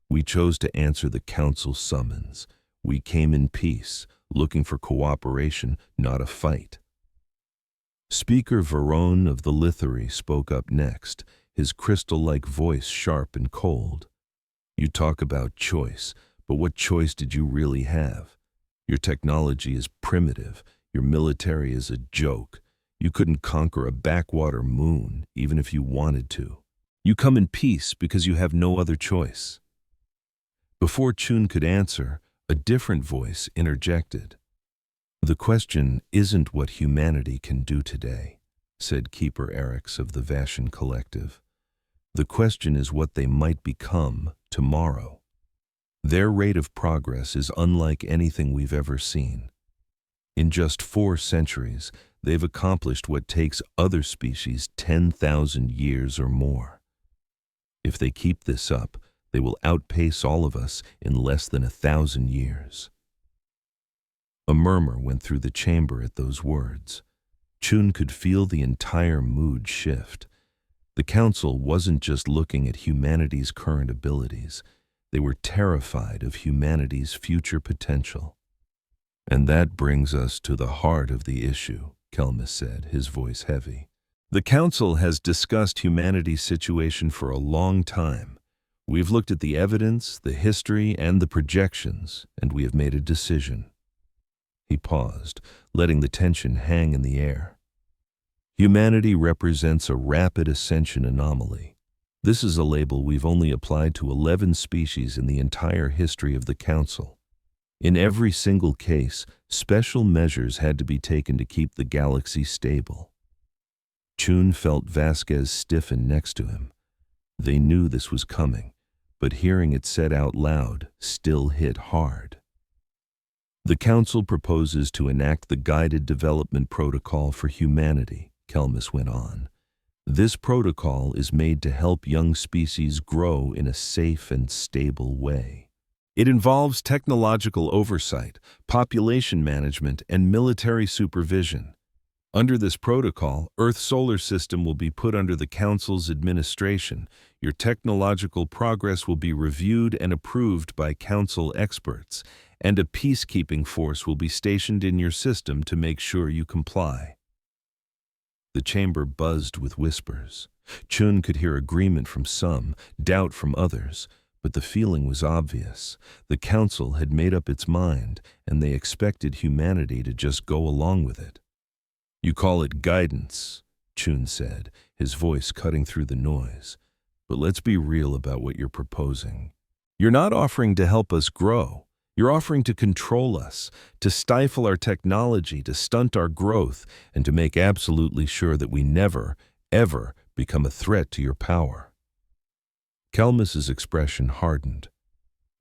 we chose to answer the council's summons. We came in peace, looking for cooperation, not a fight. Speaker Varone of the Lithori spoke up next, his crystal-like voice sharp and cold. You talk about choice, but what choice did you really have? Your technology is primitive. Your military is a joke. You couldn't conquer a backwater moon, even if you wanted to. You come in peace because you have no other choice." Before Chun could answer, a different voice interjected. "The question isn't what humanity can do today," said Keeper Eriks of the Vashan Collective. "The question is what they might become tomorrow. Their rate of progress is unlike anything we've ever seen. In just 4 centuries, they've accomplished what takes other species 10,000 years or more. If they keep this up, they will outpace all of us in less than 1,000 years." A murmur went through the chamber at those words. Chun could feel the entire mood shift. The council wasn't just looking at humanity's current abilities. They were terrified of humanity's future potential. "And that brings us to the heart of the issue," Kelmus said, his voice heavy. "The council has discussed humanity's situation for a long time. We've looked at the evidence, the history, and the projections, and we have made a decision." He paused, letting the tension hang in the air. "Humanity represents a rapid ascension anomaly. This is a label we've only applied to 11 species in the entire history of the Council. In every single case, special measures had to be taken to keep the galaxy stable." Chun felt Vasquez stiffen next to him. They knew this was coming, but hearing it said out loud still hit hard. "The Council proposes to enact the Guided Development Protocol for Humanity," Kelmus went on. "This protocol is made to help young species grow in a safe and stable way. It involves technological oversight, population management, and military supervision. Under this protocol, Earth's solar system will be put under the Council's administration. Your technological progress will be reviewed and approved by Council experts, and a peacekeeping force will be stationed in your system to make sure you comply." The chamber buzzed with whispers. Chun could hear agreement from some, doubt from others, but the feeling was obvious. The Council had made up its mind, and they expected humanity to just go along with it. "You call it guidance," Chun said, his voice cutting through the noise. "But let's be real about what you're proposing. You're not offering to help us grow. You're offering to control us, to stifle our technology, to stunt our growth, and to make absolutely sure that we never, ever become a threat to your power." Kelmus's expression hardened.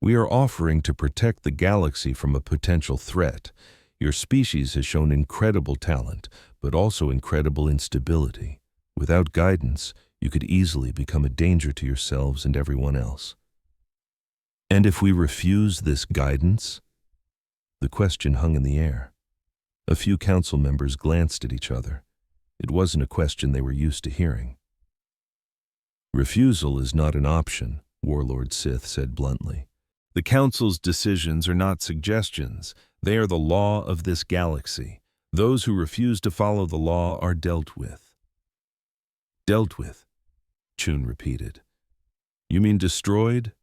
"We are offering to protect the galaxy from a potential threat. Your species has shown incredible talent, but also incredible instability. Without guidance, you could easily become a danger to yourselves and everyone else." "And if we refuse this guidance?" The question hung in the air. A few council members glanced at each other. It wasn't a question they were used to hearing. "Refusal is not an option," Warlord Sith said bluntly. "The Council's decisions are not suggestions. They are the law of this galaxy. Those who refuse to follow the law are dealt with." "Dealt with?" Chun repeated. "You mean destroyed?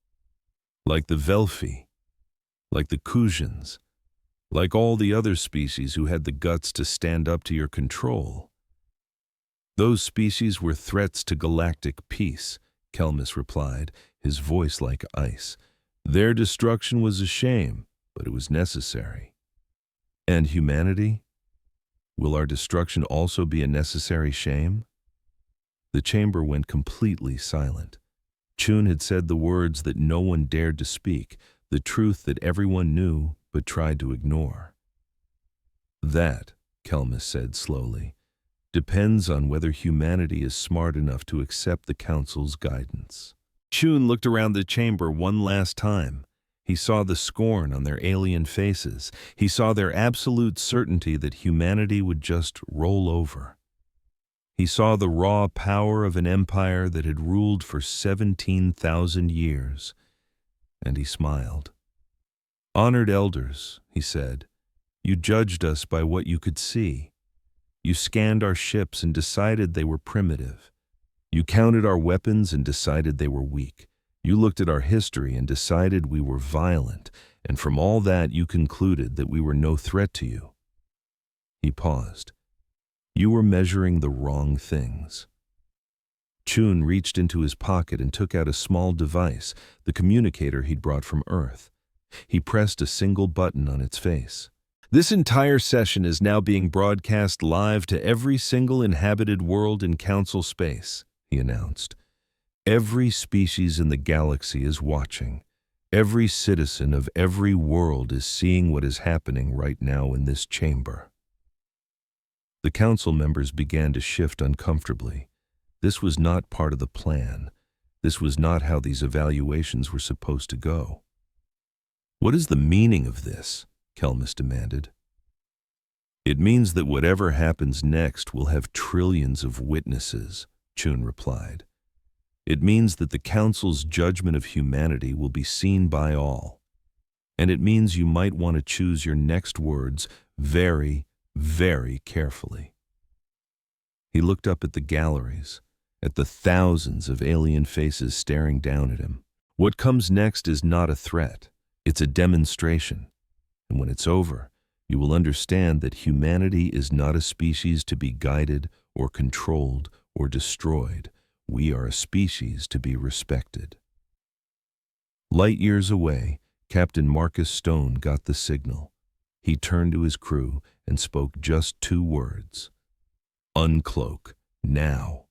Like the Velfi, like the Kujans, like all the other species who had the guts to stand up to your control?" "Those species were threats to galactic peace," Kelmus replied, his voice like ice. "Their destruction was a shame, but it was necessary." "And humanity? Will our destruction also be a necessary shame?" The chamber went completely silent. Chun had said the words that no one dared to speak, the truth that everyone knew but tried to ignore. "That," Kelmus said slowly, "depends on whether humanity is smart enough to accept the Council's guidance." Chun looked around the chamber one last time. He saw the scorn on their alien faces. He saw their absolute certainty that humanity would just roll over. He saw the raw power of an empire that had ruled for 17,000 years, and he smiled. "Honored elders," he said, "you judged us by what you could see. You scanned our ships and decided they were primitive. You counted our weapons and decided they were weak. You looked at our history and decided we were violent, and from all that you concluded that we were no threat to you. He paused. You were measuring the wrong things. Chun reached into his pocket and took out a small device, the communicator he'd brought from Earth. He pressed a single button on its face. This entire session is now being broadcast live to every single inhabited world in Council space, he announced. Every species in the galaxy is watching. Every citizen of every world is seeing what is happening right now in this chamber. The council members began to shift uncomfortably. This was not part of the plan. This was not how these evaluations were supposed to go. What is the meaning of this? Kelmus demanded. It means that whatever happens next will have trillions of witnesses, Chun replied. It means that the Council's judgment of humanity will be seen by all. And it means you might want to choose your next words very, very carefully. He looked up at the galleries, at the thousands of alien faces staring down at him. What comes next is not a threat. It's a demonstration. And when it's over, you will understand that humanity is not a species to be guided or controlled or destroyed. We are a species to be respected. Light years away, Captain Marcus Stone got the signal. He turned to his crew and spoke just 2 words. Uncloak, now.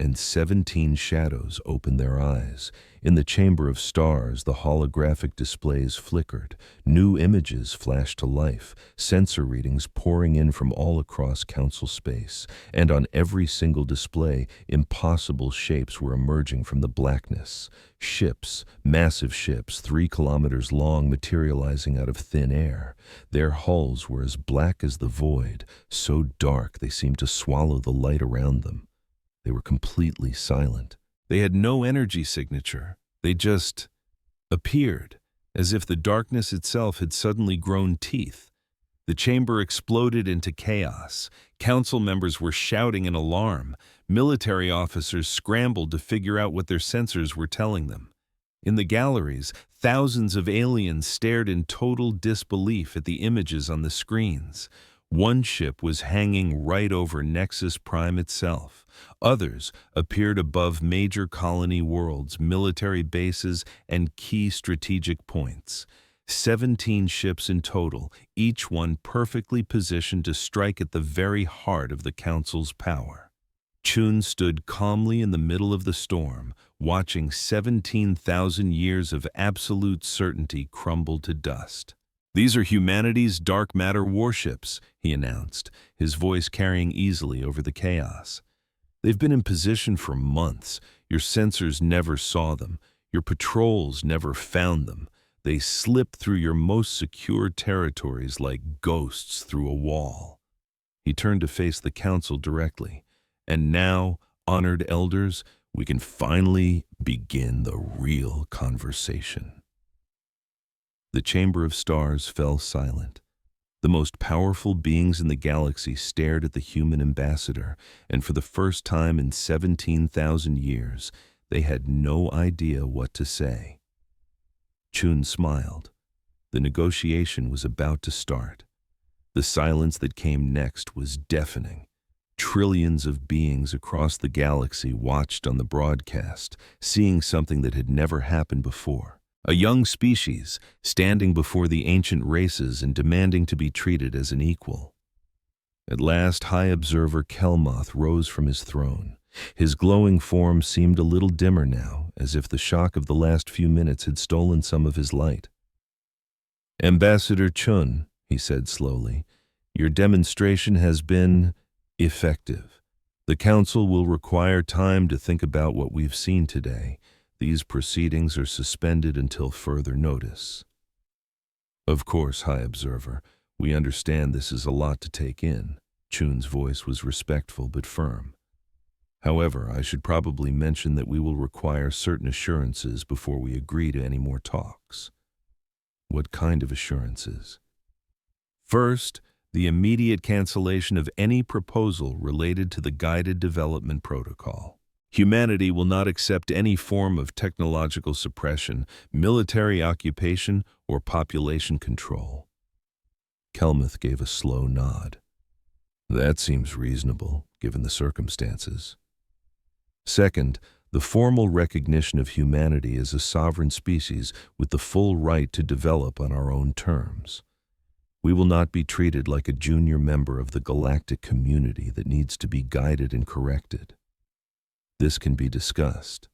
And 17 shadows opened their eyes. In the chamber of stars, the holographic displays flickered. New images flashed to life, sensor readings pouring in from all across Council space. And on every single display, impossible shapes were emerging from the blackness. Ships, massive ships, 3 kilometers long, materializing out of thin air. Their hulls were as black as the void, so dark they seemed to swallow the light around them. They were completely silent. They had no energy signature. They just appeared, as if the darkness itself had suddenly grown teeth. The chamber exploded into chaos. Council members were shouting in alarm. Military officers scrambled to figure out what their sensors were telling them. In the galleries, thousands of aliens stared in total disbelief at the images on the screens. One ship was hanging right over Nexus Prime itself. Others appeared above major colony worlds, military bases, and key strategic points. 17 ships in total, each one perfectly positioned to strike at the very heart of the Council's power. Chun stood calmly in the middle of the storm, watching 17,000 years of absolute certainty crumble to dust. These are humanity's dark matter warships, he announced, his voice carrying easily over the chaos. They've been in position for months. Your sensors never saw them. Your patrols never found them. They slip through your most secure territories like ghosts through a wall. He turned to face the council directly. And now, honored elders, we can finally begin the real conversation. The chamber of stars fell silent. The most powerful beings in the galaxy stared at the human ambassador, and for the first time in 17,000 years, they had no idea what to say. Chun smiled. The negotiation was about to start. The silence that came next was deafening. Trillions of beings across the galaxy watched on the broadcast, seeing something that had never happened before. A young species standing before the ancient races and demanding to be treated as an equal. At last, High Observer Kelmoth rose from his throne. His glowing form seemed a little dimmer now, as if the shock of the last few minutes had stolen some of his light. Ambassador Chun, he said slowly, your demonstration has been effective. The Council will require time to think about what we've seen today. These proceedings are suspended until further notice. Of course, High Observer, we understand this is a lot to take in. Chun's voice was respectful but firm. However, I should probably mention that we will require certain assurances before we agree to any more talks. What kind of assurances? First, the immediate cancellation of any proposal related to the Guided Development Protocol. Humanity will not accept any form of technological suppression, military occupation, or population control. Kelmuth gave a slow nod. That seems reasonable, given the circumstances. Second, the formal recognition of humanity as a sovereign species with the full right to develop on our own terms. We will not be treated like a junior member of the galactic community that needs to be guided and corrected. This can be discussed.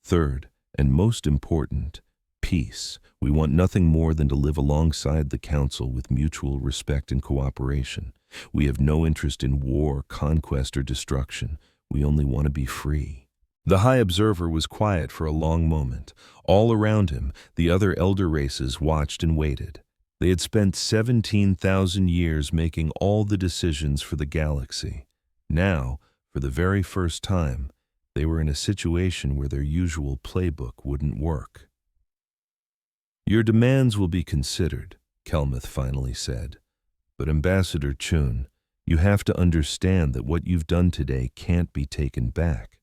Third, and most important, peace. We want nothing more than to live alongside the Council with mutual respect and cooperation. We have no interest in war, conquest, or destruction. We only want to be free. The High Observer was quiet for a long moment. All around him, the other elder races watched and waited. They had spent 17,000 years making all the decisions for the galaxy. Now, for the very first time, they were in a situation where their usual playbook wouldn't work. "Your demands will be considered," Kelmuth finally said. "But Ambassador Chun, you have to understand that what you've done today can't be taken back.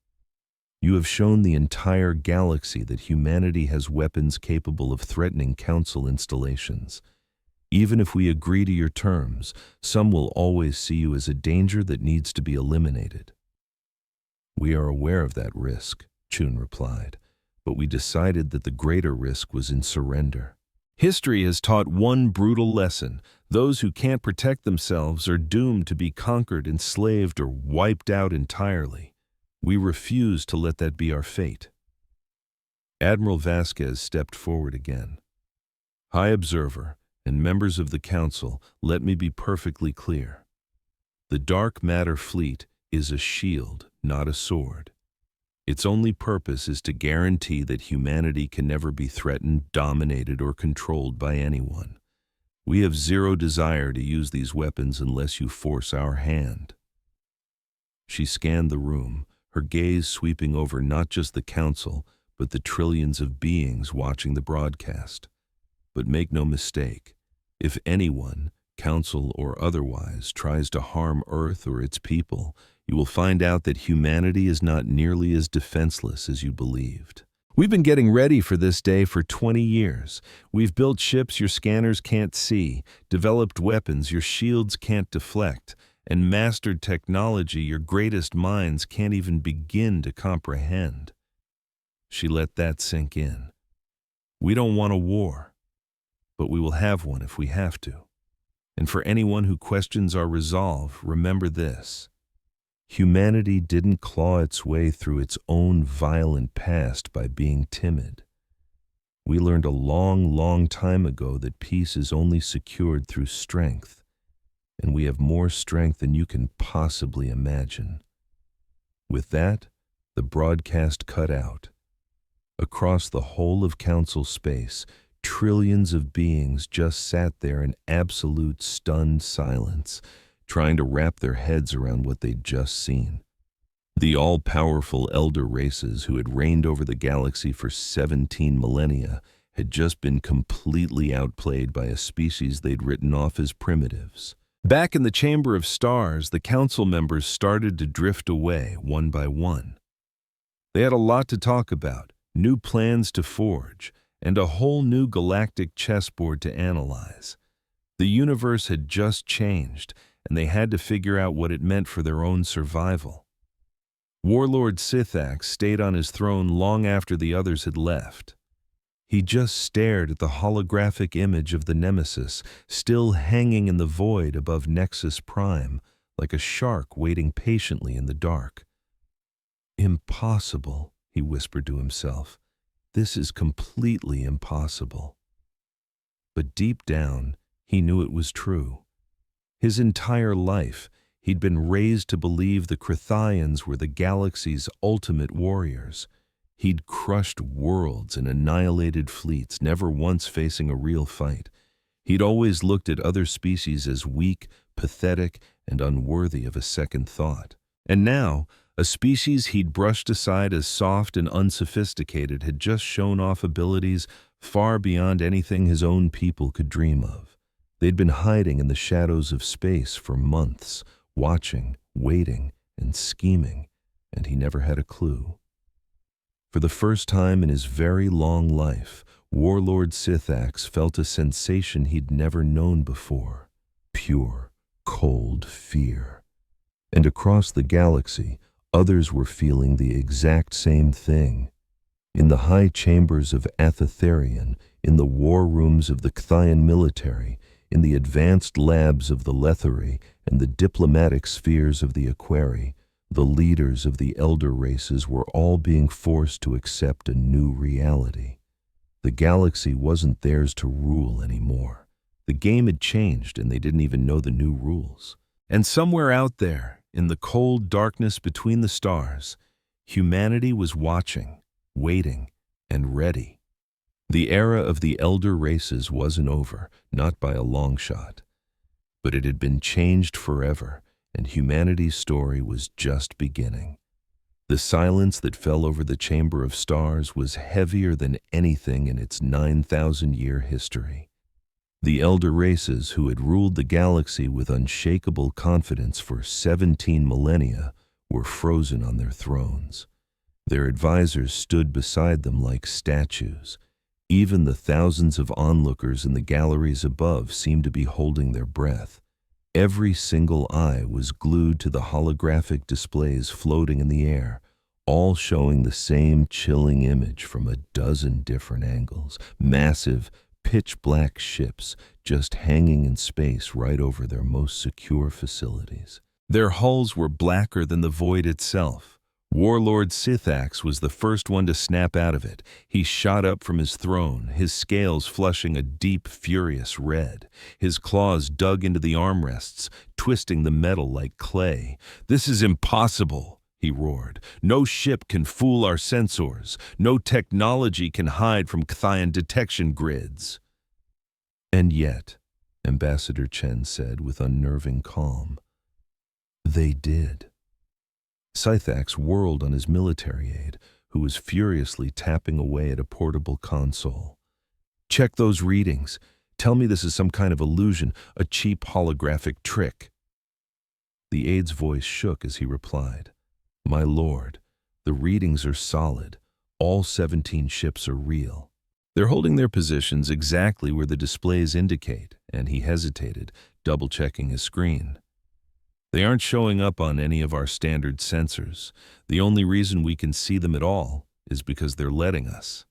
You have shown the entire galaxy that humanity has weapons capable of threatening Council installations. Even if we agree to your terms, some will always see you as a danger that needs to be eliminated." "We are aware of that risk," Chun replied, "but we decided that the greater risk was in surrender. History has taught one brutal lesson. Those who can't protect themselves are doomed to be conquered, enslaved, or wiped out entirely. We refuse to let that be our fate." Admiral Vasquez stepped forward again. "High Observer and members of the Council, let me be perfectly clear. The Dark Matter Fleet is a shield, not a sword. Its only purpose is to guarantee that humanity can never be threatened, dominated, or controlled by anyone. We have zero desire to use these weapons unless you force our hand." She scanned the room, her gaze sweeping over not just the Council, but the trillions of beings watching the broadcast. "But make no mistake, if anyone, Council or otherwise, tries to harm Earth or its people, you will find out that humanity is not nearly as defenseless as you believed. We've been getting ready for this day for 20 years. We've built ships your scanners can't see, developed weapons your shields can't deflect, and mastered technology your greatest minds can't even begin to comprehend." She let that sink in. "We don't want a war, but we will have one if we have to. And for anyone who questions our resolve, remember this. Humanity didn't claw its way through its own violent past by being timid. We learned a long, long time ago that peace is only secured through strength, and we have more strength than you can possibly imagine." With that, the broadcast cut out. Across the whole of Council space, trillions of beings just sat there in absolute stunned silence, trying to wrap their heads around what they'd just seen. The all-powerful elder races who had reigned over the galaxy for 17 millennia had just been completely outplayed by a species they'd written off as primitives. Back in the Chamber of Stars, the Council members started to drift away one by one. They had a lot to talk about, new plans to forge, and a whole new galactic chessboard to analyze. The universe had just changed, and they had to figure out what it meant for their own survival. Warlord Sithax stayed on his throne long after the others had left. He just stared at the holographic image of the Nemesis, still hanging in the void above Nexus Prime, like a shark waiting patiently in the dark. "Impossible," he whispered to himself. "This is completely impossible." But deep down, he knew it was true. His entire life, he'd been raised to believe the Chrethians were the galaxy's ultimate warriors. He'd crushed worlds and annihilated fleets, never once facing a real fight. He'd always looked at other species as weak, pathetic, and unworthy of a second thought. And now, a species he'd brushed aside as soft and unsophisticated had just shown off abilities far beyond anything his own people could dream of. They'd been hiding in the shadows of space for months, watching, waiting, and scheming, and he never had a clue. For the first time in his very long life, Warlord Sithax felt a sensation he'd never known before. Pure, cold fear. And across the galaxy, others were feeling the exact same thing. In the high chambers of Athetherion, in the war rooms of the Cthian military, in the advanced labs of the Lethari, and the diplomatic spheres of the Aquari, the leaders of the elder races were all being forced to accept a new reality. The galaxy wasn't theirs to rule anymore. The game had changed and they didn't even know the new rules. And somewhere out there, in the cold darkness between the stars, humanity was watching, waiting, and ready. The era of the elder races wasn't over, not by a long shot. But it had been changed forever, and humanity's story was just beginning. The silence that fell over the Chamber of Stars was heavier than anything in its 9,000-year history. The elder races, who had ruled the galaxy with unshakable confidence for 17 millennia, were frozen on their thrones. Their advisors stood beside them like statues. Even the thousands of onlookers in the galleries above seemed to be holding their breath. Every single eye was glued to the holographic displays floating in the air, all showing the same chilling image from a dozen different angles. Massive, pitch-black ships just hanging in space right over their most secure facilities. Their hulls were blacker than the void itself. Warlord Sithax was the first one to snap out of it. He shot up from his throne, his scales flushing a deep, furious red. His claws dug into the armrests, twisting the metal like clay. "This is impossible," he roared. "No ship can fool our sensors. No technology can hide from Cthian detection grids." And yet, Ambassador Chen said with unnerving calm, they did. Sithax whirled on his military aide, who was furiously tapping away at a portable console. "Check those readings. Tell me this is some kind of illusion, a cheap holographic trick." The aide's voice shook as he replied, "My lord, the readings are solid. All 17 ships are real. They're holding their positions exactly where the displays indicate," and he hesitated, double-checking his screen. "They aren't showing up on any of our standard sensors. The only reason we can see them at all is because they're letting us."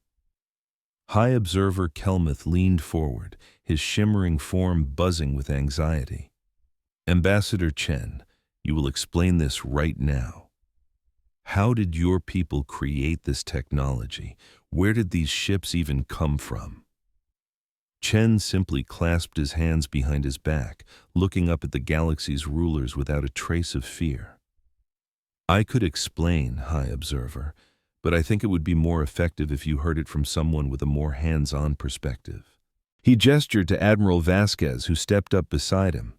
High Observer Kelmuth leaned forward, his shimmering form buzzing with anxiety. "Ambassador Chen, you will explain this right now. How did your people create this technology? Where did these ships even come from?" Chen simply clasped his hands behind his back, looking up at the galaxy's rulers without a trace of fear. "I could explain, High Observer, but I think it would be more effective if you heard it from someone with a more hands-on perspective." He gestured to Admiral Vasquez, who stepped up beside him.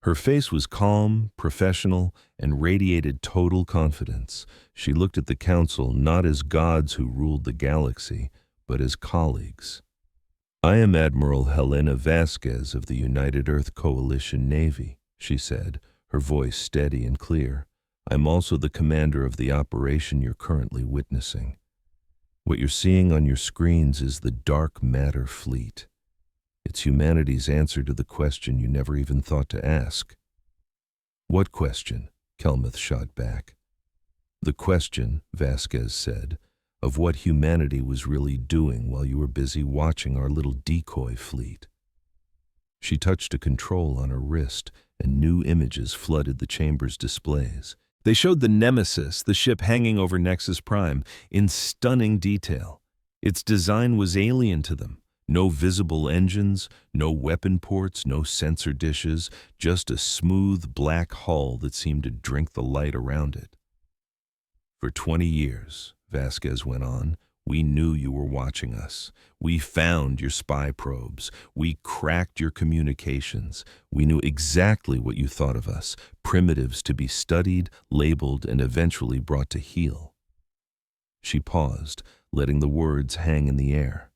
Her face was calm, professional, and radiated total confidence. She looked at the Council not as gods who ruled the galaxy, but as colleagues. "I am Admiral Helena Vasquez of the United Earth Coalition Navy," she said, her voice steady and clear. "I'm also the commander of the operation you're currently witnessing. What you're seeing on your screens is the Dark Matter Fleet. It's humanity's answer to the question you never even thought to ask." "What question?" Kelmuth shot back. "The question," Vasquez said, "of what humanity was really doing while you were busy watching our little decoy fleet." She touched a control on her wrist, and new images flooded the chamber's displays. They showed the Nemesis, the ship hanging over Nexus Prime, in stunning detail. Its design was alien to them. No visible engines, no weapon ports, no sensor dishes, just a smooth black hull that seemed to drink the light around it. "For 20 years, Vasquez went on, "we knew you were watching us. We found your spy probes. We cracked your communications. We knew exactly what you thought of us, primitives to be studied, labeled, and eventually brought to heel." She paused, letting the words hang in the air.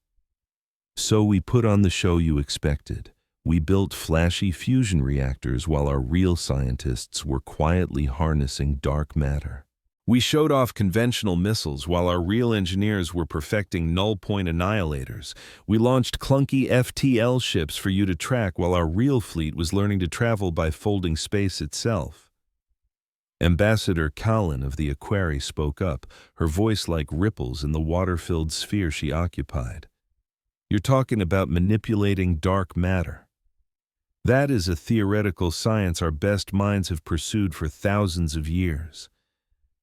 "So we put on the show you expected. We built flashy fusion reactors while our real scientists were quietly harnessing dark matter. We showed off conventional missiles while our real engineers were perfecting null-point annihilators. We launched clunky FTL ships for you to track while our real fleet was learning to travel by folding space itself. Ambassador Kalin of the Aquari spoke up, her voice like ripples in the water-filled sphere she occupied. You're talking about manipulating dark matter. That is a theoretical science our best minds have pursued for thousands of years.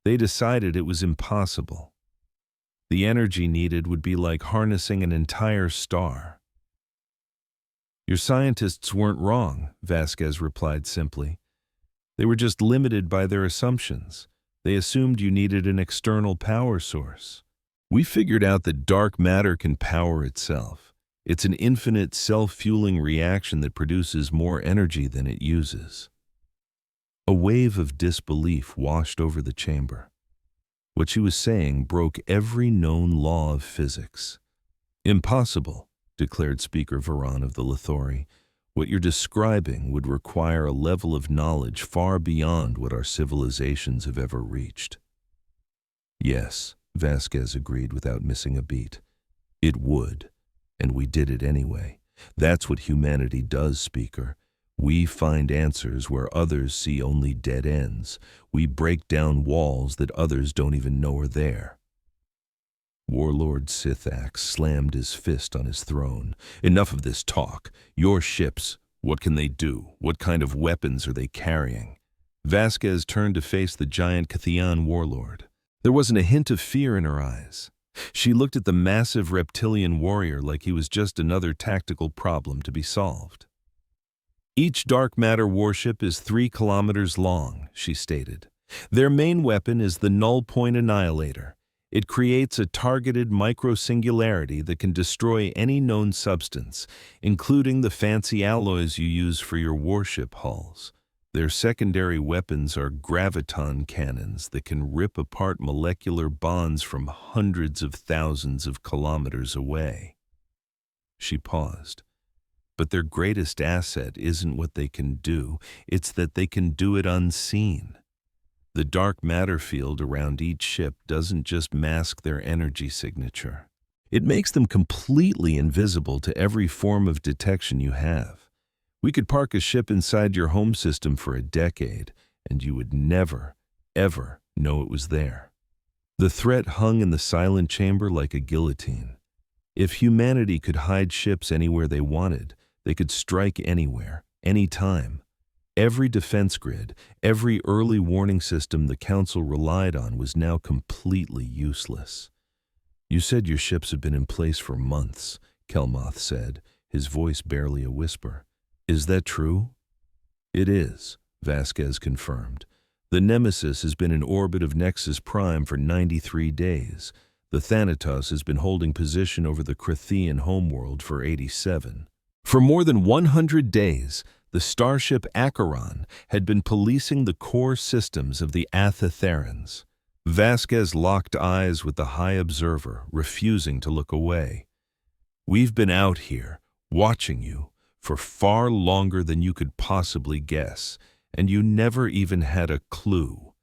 They decided it was impossible. The energy needed would be like harnessing an entire star. Your scientists weren't wrong, Vasquez replied simply. They were just limited by their assumptions. They assumed you needed an external power source. We figured out that dark matter can power itself. It's an infinite self-fueling reaction that produces more energy than it uses. A wave of disbelief washed over the chamber. What she was saying broke every known law of physics. Impossible, declared Speaker Varan of the Lithori. What you're describing would require a level of knowledge far beyond what our civilizations have ever reached. Yes, Vasquez agreed without missing a beat. It would, and we did it anyway. That's what humanity does, Speaker. We find answers where others see only dead ends. We break down walls that others don't even know are there. Warlord Sithax slammed his fist on his throne. Enough of this talk. Your ships, what can they do? What kind of weapons are they carrying? Vasquez turned to face the giant Cathian warlord. There wasn't a hint of fear in her eyes. She looked at the massive reptilian warrior like he was just another tactical problem to be solved. Each dark matter warship is 3 kilometers long, she stated. Their main weapon is the null-point annihilator. It creates a targeted micro-singularity that can destroy any known substance, including the fancy alloys you use for your warship hulls. Their secondary weapons are graviton cannons that can rip apart molecular bonds from hundreds of thousands of kilometers away. She paused. But their greatest asset isn't what they can do, it's that they can do it unseen. The dark matter field around each ship doesn't just mask their energy signature. It makes them completely invisible to every form of detection you have. We could park a ship inside your home system for a decade, and you would never, ever know it was there. The threat hung in the silent chamber like a guillotine. If humanity could hide ships anywhere they wanted, they could strike anywhere, anytime. Every defense grid, every early warning system the Council relied on was now completely useless. You said your ships have been in place for months, Kelmoth said, his voice barely a whisper. Is that true? It is, Vasquez confirmed. The Nemesis has been in orbit of Nexus Prime for 93 days. The Thanatos has been holding position over the Krathian homeworld for 87. For more than 100 days, the starship Acheron had been policing the core systems of the Athetherans. Vasquez locked eyes with the High Observer, refusing to look away. We've been out here, watching you, for far longer than you could possibly guess, and you never even had a clue.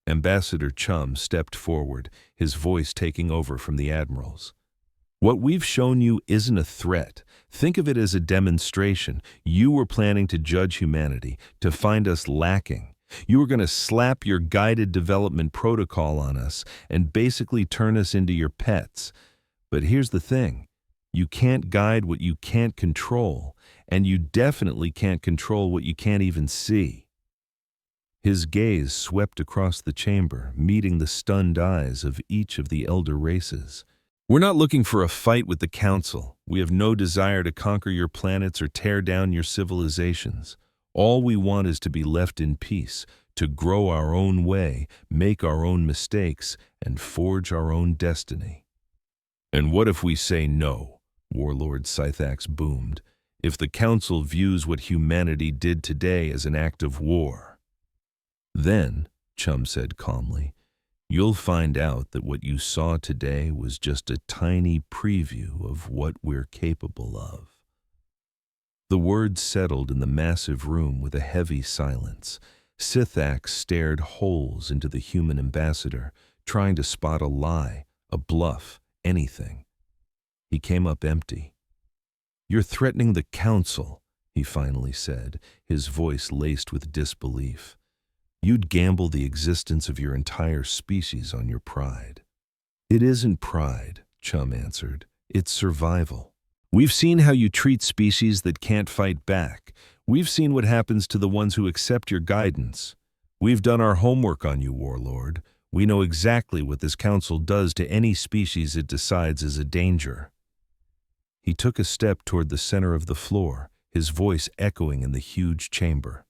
Ambassador Chum stepped forward, his voice taking over from the admiral's. What we've shown you isn't a threat. Think of it as a demonstration. You were planning to judge humanity, to find us lacking. You were going to slap your guided development protocol on us and basically turn us into your pets. But here's the thing. You can't guide what you can't control, and you definitely can't control what you can't even see. His gaze swept across the chamber, meeting the stunned eyes of each of the elder races. We're not looking for a fight with the Council. We have no desire to conquer your planets or tear down your civilizations. All we want is to be left in peace, to grow our own way, make our own mistakes, and forge our own destiny. And what if we say no? Warlord Scythax boomed. If the Council views what humanity did today as an act of war. Then, Chum said calmly, you'll find out that what you saw today was just a tiny preview of what we're capable of. The words settled in the massive room with a heavy silence. Sithak stared holes into the human ambassador, trying to spot a lie, a bluff, anything. He came up empty. "You're threatening the council," he finally said, his voice laced with disbelief. "You'd gamble the existence of your entire species on your pride." "It isn't pride," Chum answered. "It's survival. We've seen how you treat species that can't fight back. We've seen what happens to the ones who accept your guidance. We've done our homework on you, Warlord. We know exactly what this council does to any species it decides is a danger." He took a step toward the center of the floor, his voice echoing in the huge chamber.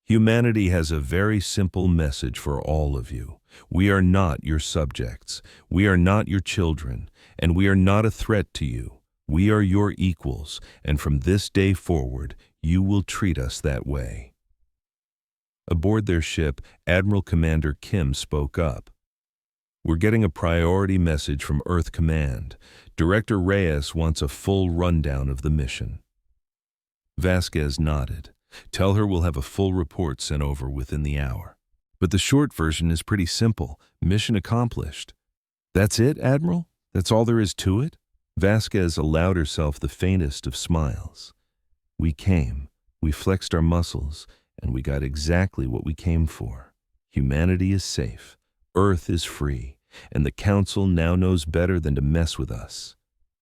"Humanity has a very simple message for all of you. We are not your subjects. We are not your children, and we are not a threat to you. We are your equals, and from this day forward, you will treat us that way." Aboard their ship, Admiral Commander Kim spoke up. "We're getting a priority message from Earth Command. Director Reyes wants a full rundown of the mission." Vasquez nodded. "Tell her we'll have a full report sent over within the hour. But the short version is pretty simple. Mission accomplished." "That's it, Admiral? That's all there is to it?" Vasquez allowed herself the faintest of smiles. "We came, we flexed our muscles, and we got exactly what we came for. Humanity is safe, Earth is free, and the Council now knows better than to mess with us."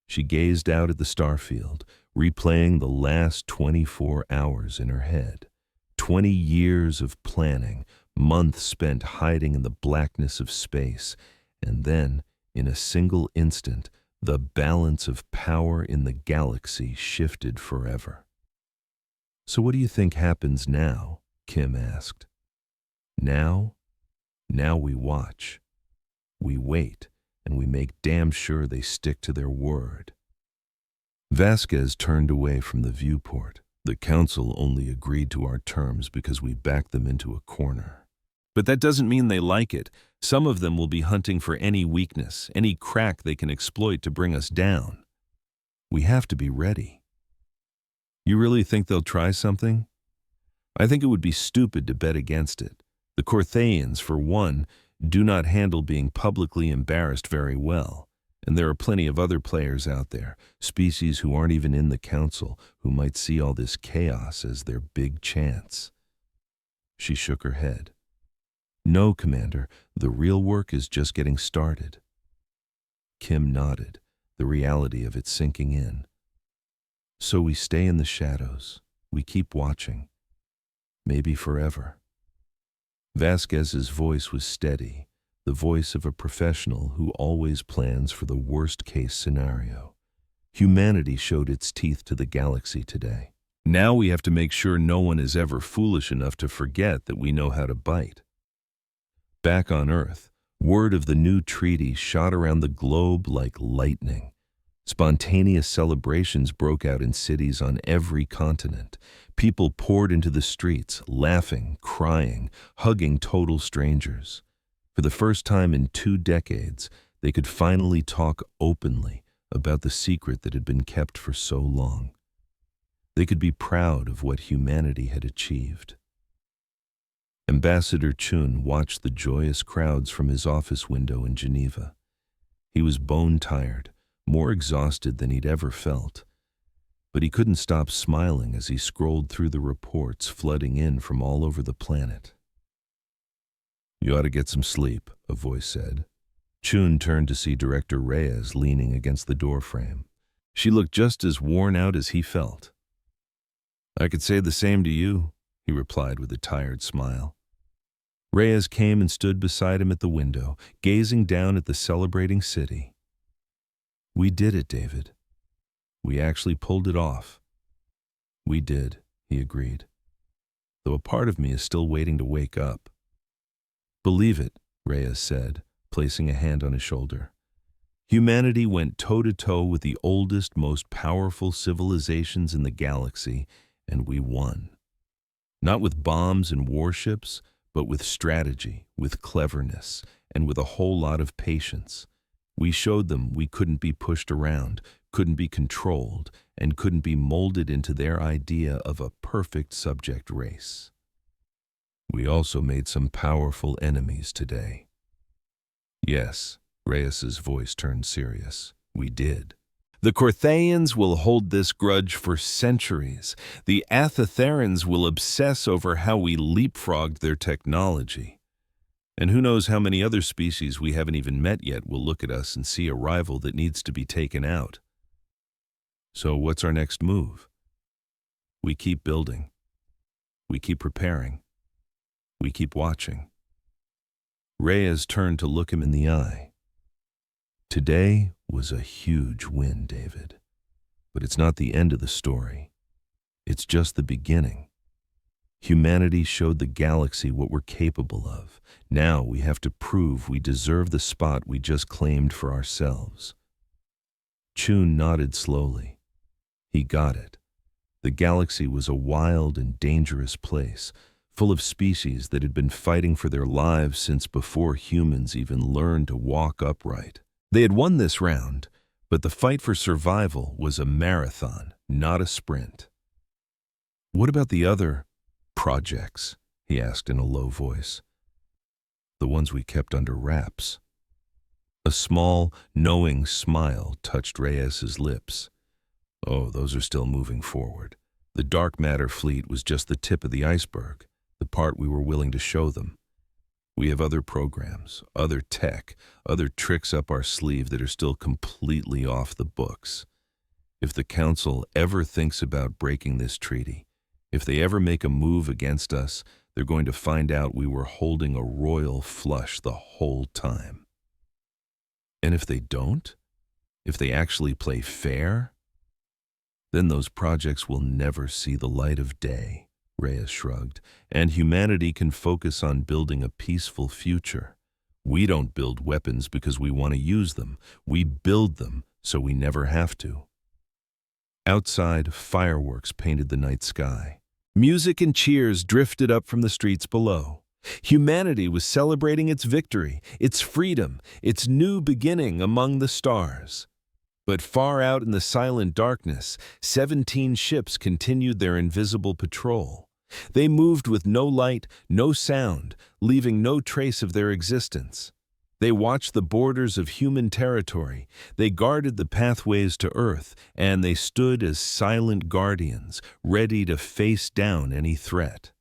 She gazed out at the starfield, replaying the last 24 hours in her head. 20 years of planning, months spent hiding in the blackness of space, and then, in a single instant, the balance of power in the galaxy shifted forever. "So what do you think happens now?" Kim asked. Now we watch. We wait, and we make damn sure they stick to their word." Vasquez turned away from the viewport. "The Council only agreed to our terms because we backed them into a corner. But that doesn't mean they like it. Some of them will be hunting for any weakness, any crack they can exploit to bring us down. We have to be ready." "You really think they'll try something?" "I think it would be stupid to bet against it. The Corthaians, for one, do not handle being publicly embarrassed very well, and there are plenty of other players out there, species who aren't even in the Council, who might see all this chaos as their big chance." She shook her head. "No, Commander, the real work is just getting started." Kim nodded, the reality of it sinking in. "So we stay in the shadows. We keep watching. Maybe forever." Vasquez's voice was steady, the voice of a professional who always plans for the worst-case scenario. Humanity showed its teeth to the galaxy today. Now we have to make sure no one is ever foolish enough to forget that we know how to bite. Back on Earth, word of the new treaty shot around the globe like lightning. Spontaneous celebrations broke out in cities on every continent. People poured into the streets, laughing, crying, hugging total strangers. For the first time in 2 decades, they could finally talk openly about the secret that had been kept for so long. They could be proud of what humanity had achieved. Ambassador Chun watched the joyous crowds from his office window in Geneva. He was bone-tired, more exhausted than he'd ever felt. But he couldn't stop smiling as he scrolled through the reports flooding in from all over the planet. "You ought to get some sleep," a voice said. Chun turned to see Director Reyes leaning against the doorframe. She looked just as worn out as he felt. "I could say the same to you," he replied with a tired smile. Reyes came and stood beside him at the window, gazing down at the celebrating city. "We did it, David. We actually pulled it off." "We did," he agreed, "though a part of me is still waiting to wake up." "Believe it," Reyes said, placing a hand on his shoulder. "Humanity went toe-to-toe with the oldest, most powerful civilizations in the galaxy, and we won. Not with bombs and warships, but with strategy, with cleverness, and with a whole lot of patience. We showed them we couldn't be pushed around, couldn't be controlled, and couldn't be molded into their idea of a perfect subject race." We also made some powerful enemies today. Yes, Reyes's voice turned serious. We did. The Corthaians will hold this grudge for centuries. The Athetherans will obsess over how we leapfrogged their technology. And who knows how many other species we haven't even met yet will look at us and see a rival that needs to be taken out. So what's our next move? We keep building. We keep preparing. We keep watching. Reyes turned to look him in the eye. Today was a huge win, David. But it's not the end of the story. It's just the beginning. Humanity showed the galaxy what we're capable of. Now we have to prove we deserve the spot we just claimed for ourselves. Chun nodded slowly. He got it. The galaxy was a wild and dangerous place, full of species that had been fighting for their lives since before humans even learned to walk upright. They had won this round, but the fight for survival was a marathon, not a sprint. What about the other projects? He asked in a low voice. The ones we kept under wraps. A small, knowing smile touched Reyes's lips. Oh, those are still moving forward. The dark matter fleet was just the tip of the iceberg, the part we were willing to show them. We have other programs, other tech, other tricks up our sleeve that are still completely off the books. If the Council ever thinks about breaking this treaty, if they ever make a move against us, they're going to find out we were holding a royal flush the whole time. And if they don't, if they actually play fair, then those projects will never see the light of day, Reyes shrugged, and humanity can focus on building a peaceful future. We don't build weapons because we want to use them. We build them so we never have to. Outside, fireworks painted the night sky. Music and cheers drifted up from the streets below. Humanity was celebrating its victory, its freedom, its new beginning among the stars. But far out in the silent darkness, 17 ships continued their invisible patrol. They moved with no light, no sound, leaving no trace of their existence. They watched the borders of human territory, they guarded the pathways to Earth, and they stood as silent guardians, ready to face down any threat.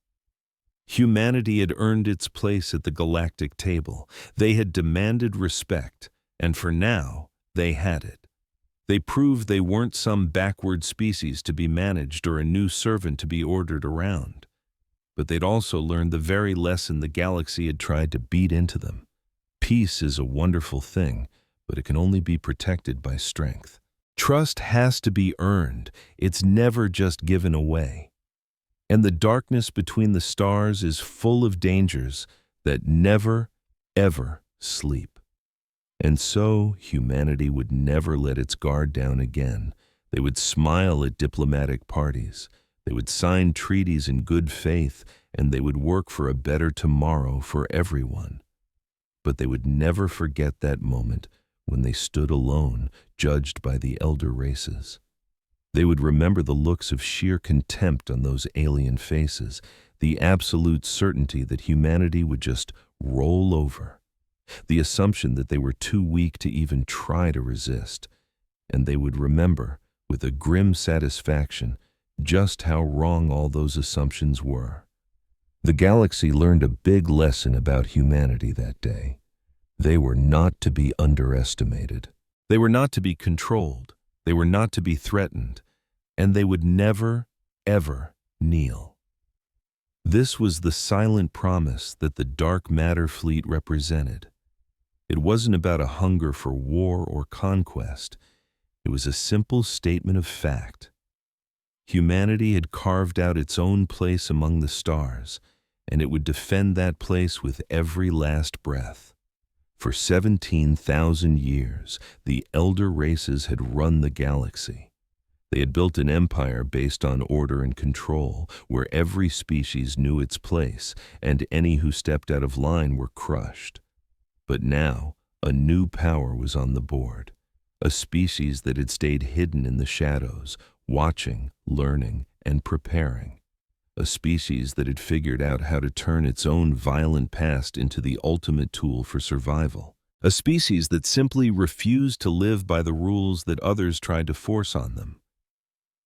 Humanity had earned its place at the galactic table. They had demanded respect, and for now, they had it. They proved they weren't some backward species to be managed or a new servant to be ordered around. But they'd also learned the very lesson the galaxy had tried to beat into them. Peace is a wonderful thing, but it can only be protected by strength. Trust has to be earned. It's never just given away. And the darkness between the stars is full of dangers that never, ever sleep. And so humanity would never let its guard down again. They would smile at diplomatic parties. They would sign treaties in good faith, and they would work for a better tomorrow for everyone. But they would never forget that moment when they stood alone, judged by the elder races. They would remember the looks of sheer contempt on those alien faces, the absolute certainty that humanity would just roll over. The assumption that they were too weak to even try to resist, and they would remember, with a grim satisfaction, just how wrong all those assumptions were. The galaxy learned a big lesson about humanity that day. They were not to be underestimated. They were not to be controlled. They were not to be threatened, and they would never, ever kneel. This was the silent promise that the dark matter fleet represented. It wasn't about a hunger for war or conquest. It was a simple statement of fact. Humanity had carved out its own place among the stars, and it would defend that place with every last breath. For 17,000 years, the elder races had run the galaxy. They had built an empire based on order and control, where every species knew its place, and any who stepped out of line were crushed. But now, a new power was on the board, a species that had stayed hidden in the shadows, watching, learning, and preparing. a species that had figured out how to turn its own violent past into the ultimate tool for survival. A species that simply refused to live by the rules that others tried to force on them.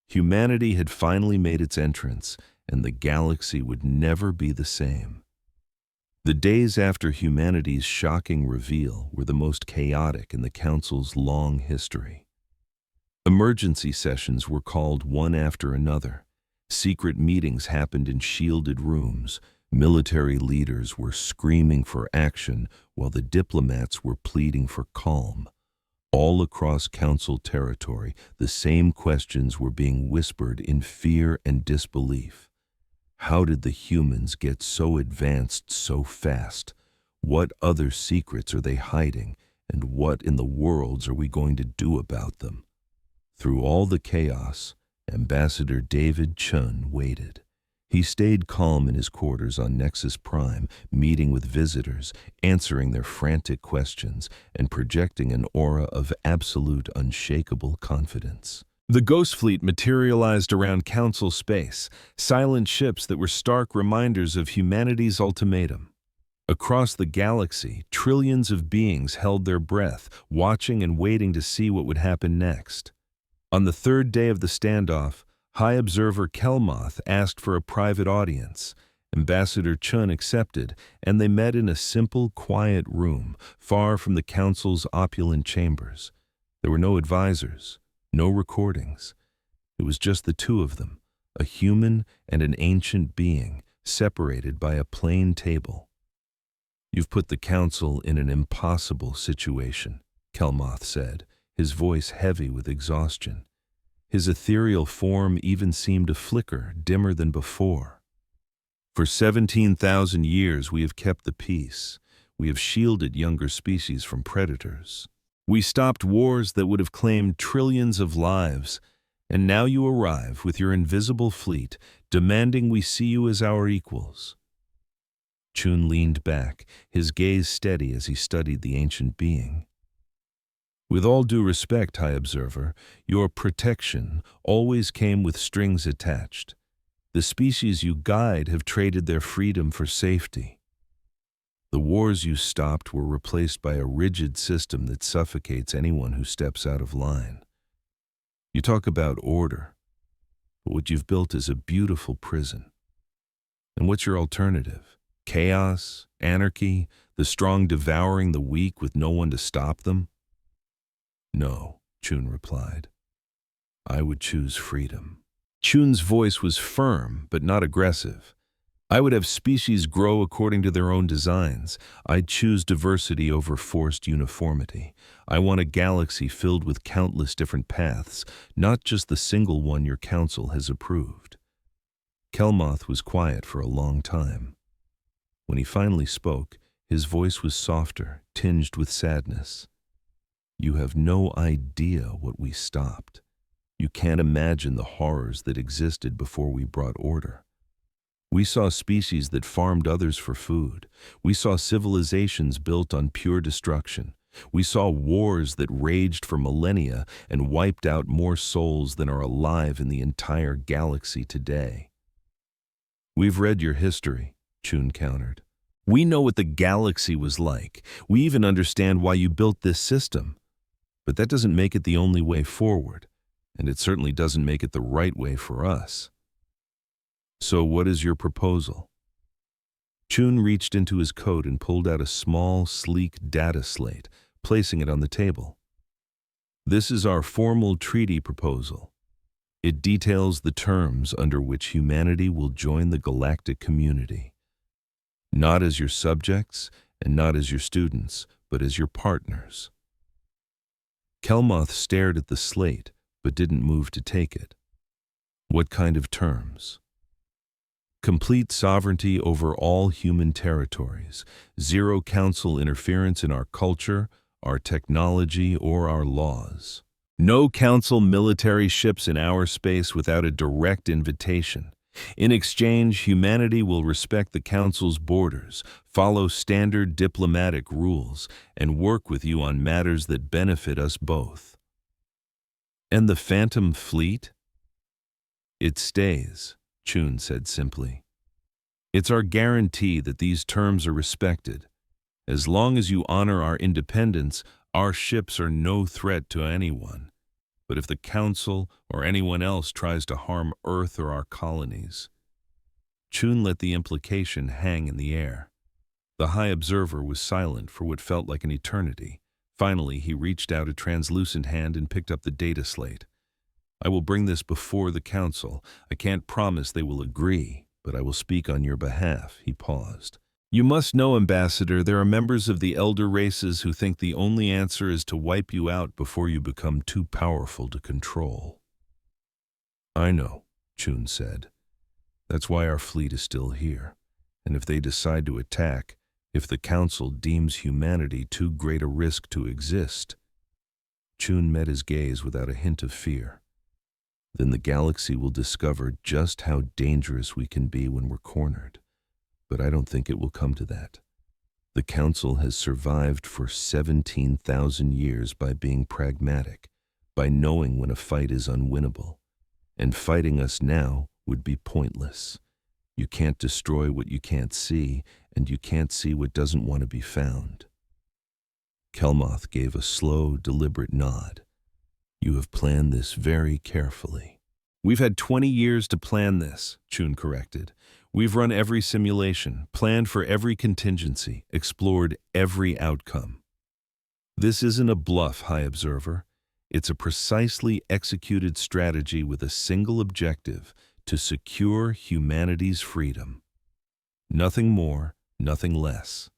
Humanity had finally made its entrance, and the galaxy would never be the same. The days after humanity's shocking reveal were the most chaotic in the Council's long history. Emergency sessions were called one after another. Secret meetings happened in shielded rooms. Military leaders were screaming for action while the diplomats were pleading for calm. All across Council territory, the same questions were being whispered in fear and disbelief. How did the humans get so advanced so fast? What other secrets are they hiding? And what in the worlds are we going to do about them? Through all the chaos, Ambassador David Chun waited. He stayed calm in his quarters on Nexus Prime, meeting with visitors, answering their frantic questions, and projecting an aura of absolute unshakable confidence. The Ghost Fleet materialized around Council space, silent ships that were stark reminders of humanity's ultimatum. Across the galaxy, trillions of beings held their breath, watching and waiting to see what would happen next. On the third day of the standoff, High Observer Kelmoth asked for a private audience. Ambassador Chun accepted, and they met in a simple, quiet room, far from the Council's opulent chambers. There were no advisors, no recordings. It was just the two of them, a human and an ancient being, separated by a plain table. "You've put the Council in an impossible situation," Kelmoth said, his voice heavy with exhaustion. His ethereal form even seemed to flicker, dimmer than before. "For 17,000 years we have kept the peace. We have shielded younger species from predators. We stopped wars that would have claimed trillions of lives, and now you arrive with your invisible fleet, demanding we see you as our equals." Chun leaned back, his gaze steady as he studied the ancient being. "With all due respect, High Observer, your protection always came with strings attached. The species you guide have traded their freedom for safety. The wars you stopped were replaced by a rigid system that suffocates anyone who steps out of line. You talk about order, but what you've built is a beautiful prison. And what's your alternative? Chaos, anarchy, the strong devouring the weak with no one to stop them?" "No," Chun replied. "I would choose freedom." Chun's voice was firm, but not aggressive. "I would have species grow according to their own designs. I'd choose diversity over forced uniformity. I want a galaxy filled with countless different paths, not just the single one your council has approved." Kelmoth was quiet for a long time. When he finally spoke, his voice was softer, tinged with sadness. "You have no idea what we stopped. You can't imagine the horrors that existed before we brought order. We saw species that farmed others for food. We saw civilizations built on pure destruction. We saw wars that raged for millennia and wiped out more souls than are alive in the entire galaxy today." "We've read your history," Chun countered. "We know what the galaxy was like. We even understand why you built this system. But that doesn't make it the only way forward, and it certainly doesn't make it the right way for us. So what is your proposal?" Chun reached into his coat and pulled out a small, sleek data slate, placing it on the table. "This is our formal treaty proposal. It details the terms under which humanity will join the galactic community. Not as your subjects and not as your students, but as your partners." Kelmoth stared at the slate, but didn't move to take it. "What kind of terms?" "Complete sovereignty over all human territories, zero council interference in our culture, our technology, or our laws. No council military ships in our space without a direct invitation. In exchange, humanity will respect the council's borders, follow standard diplomatic rules, and work with you on matters that benefit us both." "And the Phantom Fleet?" "It stays," Chun said simply. It's our guarantee that these terms are respected. As long as you honor our independence, our ships are no threat to anyone. But if the Council or anyone else tries to harm Earth or our colonies. Chun let the implication hang in the air. The High Observer was silent for what felt like an eternity. Finally, he reached out a translucent hand and picked up the data slate. I will bring this before the Council. I can't promise they will agree, but I will speak on your behalf. He paused. You must know, Ambassador, there are members of the elder races who think the only answer is to wipe you out before you become too powerful to control. I know, Chun said. That's why our fleet is still here. And if they decide to attack, if the Council deems humanity too great a risk to exist. Chun met his gaze without a hint of fear. Then the galaxy will discover just how dangerous we can be when we're cornered. But I don't think it will come to that. The Council has survived for 17,000 years by being pragmatic, by knowing when a fight is unwinnable. And fighting us now would be pointless. You can't destroy what you can't see, and you can't see what doesn't want to be found. Kelmoth gave a slow, deliberate nod. You have planned this very carefully. We've had 20 years to plan this, Chun corrected. We've run every simulation, planned for every contingency, explored every outcome. This isn't a bluff, High Observer. It's a precisely executed strategy with a single objective, to secure humanity's freedom. Nothing more, nothing less.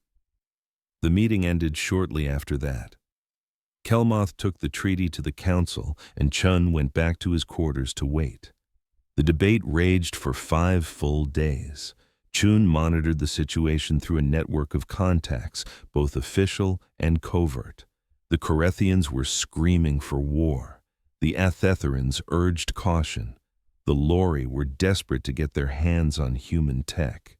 The meeting ended shortly after that. Kelmoth took the treaty to the Council, and Chun went back to his quarters to wait. The debate raged for 5 full days. Chun monitored the situation through a network of contacts, both official and covert. The Corinthians were screaming for war. The Athetherans urged caution. The Lori were desperate to get their hands on human tech.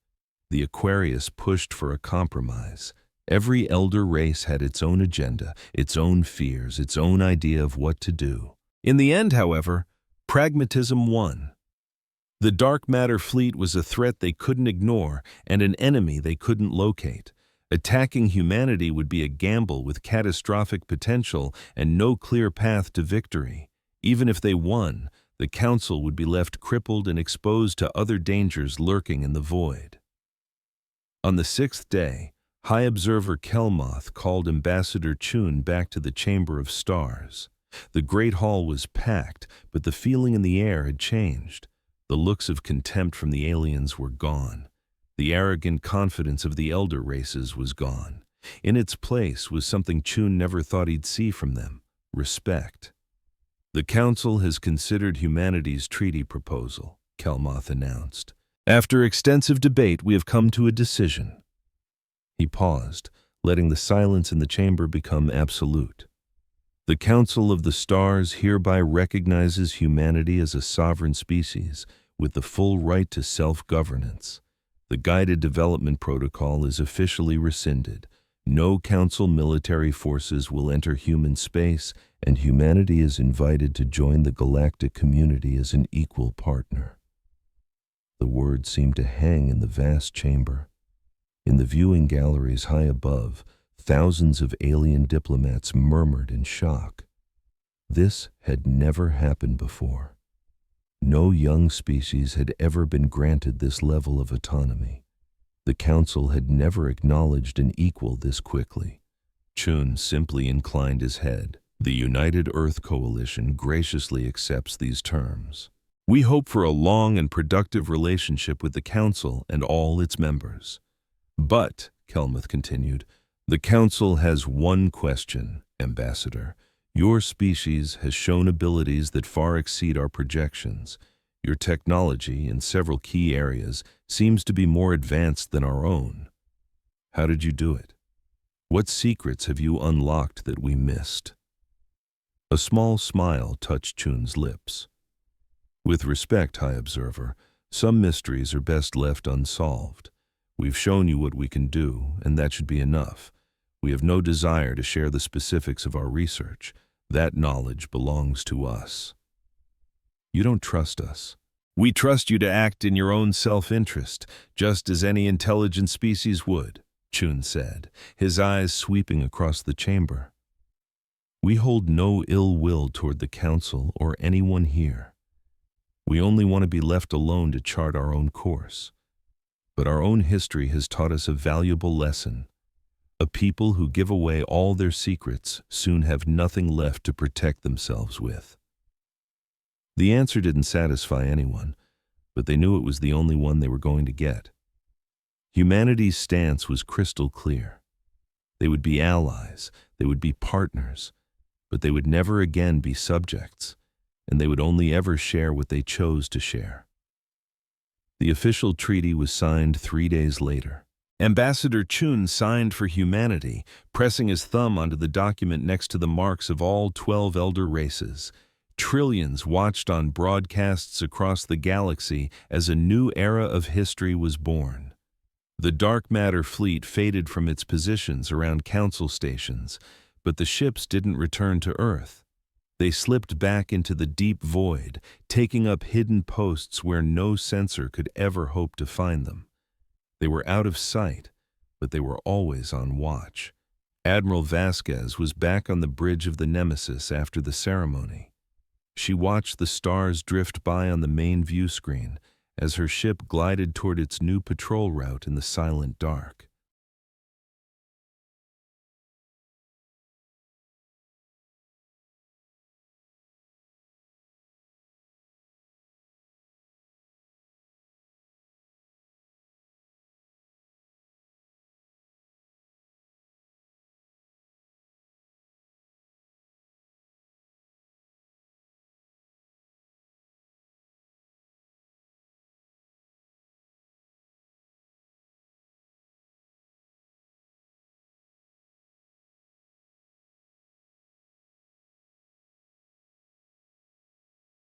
The Aquarius pushed for a compromise. Every elder race had its own agenda, its own fears, its own idea of what to do. In the end, however, pragmatism won. The dark matter fleet was a threat they couldn't ignore and an enemy they couldn't locate. Attacking humanity would be a gamble with catastrophic potential and no clear path to victory. Even if they won, the Council would be left crippled and exposed to other dangers lurking in the void. On the 6th day, High Observer Kelmoth called Ambassador Chun back to the Chamber of Stars. The Great Hall was packed, but the feeling in the air had changed. The looks of contempt from the aliens were gone. The arrogant confidence of the elder races was gone. In its place was something Chun never thought he'd see from them: respect. The Council has considered humanity's treaty proposal, Kelmoth announced. After extensive debate, we have come to a decision. He paused, letting the silence in the chamber become absolute. The Council of the Stars hereby recognizes humanity as a sovereign species with the full right to self-governance. The Guided Development Protocol is officially rescinded. No Council military forces will enter human space, and humanity is invited to join the galactic community as an equal partner. The words seemed to hang in the vast chamber. In the viewing galleries high above, thousands of alien diplomats murmured in shock. This had never happened before. No young species had ever been granted this level of autonomy. The Council had never acknowledged an equal this quickly. Chun simply inclined his head. The United Earth Coalition graciously accepts these terms. We hope for a long and productive relationship with the Council and all its members. But, Kelmoth continued, the Council has one question, Ambassador. Your species has shown abilities that far exceed our projections. Your technology, in several key areas, seems to be more advanced than our own. How did you do it? What secrets have you unlocked that we missed? A small smile touched Chun's lips. With respect, High Observer, some mysteries are best left unsolved. We've shown you what we can do, and that should be enough. We have no desire to share the specifics of our research. That knowledge belongs to us. You don't trust us. We trust you to act in your own self-interest, just as any intelligent species would, Chun said, his eyes sweeping across the chamber. We hold no ill will toward the Council or anyone here. We only want to be left alone to chart our own course. But our own history has taught us a valuable lesson. A people who give away all their secrets soon have nothing left to protect themselves with. The answer didn't satisfy anyone, but they knew it was the only one they were going to get. Humanity's stance was crystal clear. They would be allies, they would be partners, but they would never again be subjects, and they would only ever share what they chose to share. The official treaty was signed 3 days later. Ambassador Chun signed for humanity, pressing his thumb onto the document next to the marks of all 12 elder races. Trillions watched on broadcasts across the galaxy as a new era of history was born. The dark matter fleet faded from its positions around council stations, but the ships didn't return to Earth. They slipped back into the deep void, taking up hidden posts where no sensor could ever hope to find them. They were out of sight, but they were always on watch. Admiral Vasquez was back on the bridge of the Nemesis after the ceremony. She watched the stars drift by on the main view screen as her ship glided toward its new patrol route in the silent dark.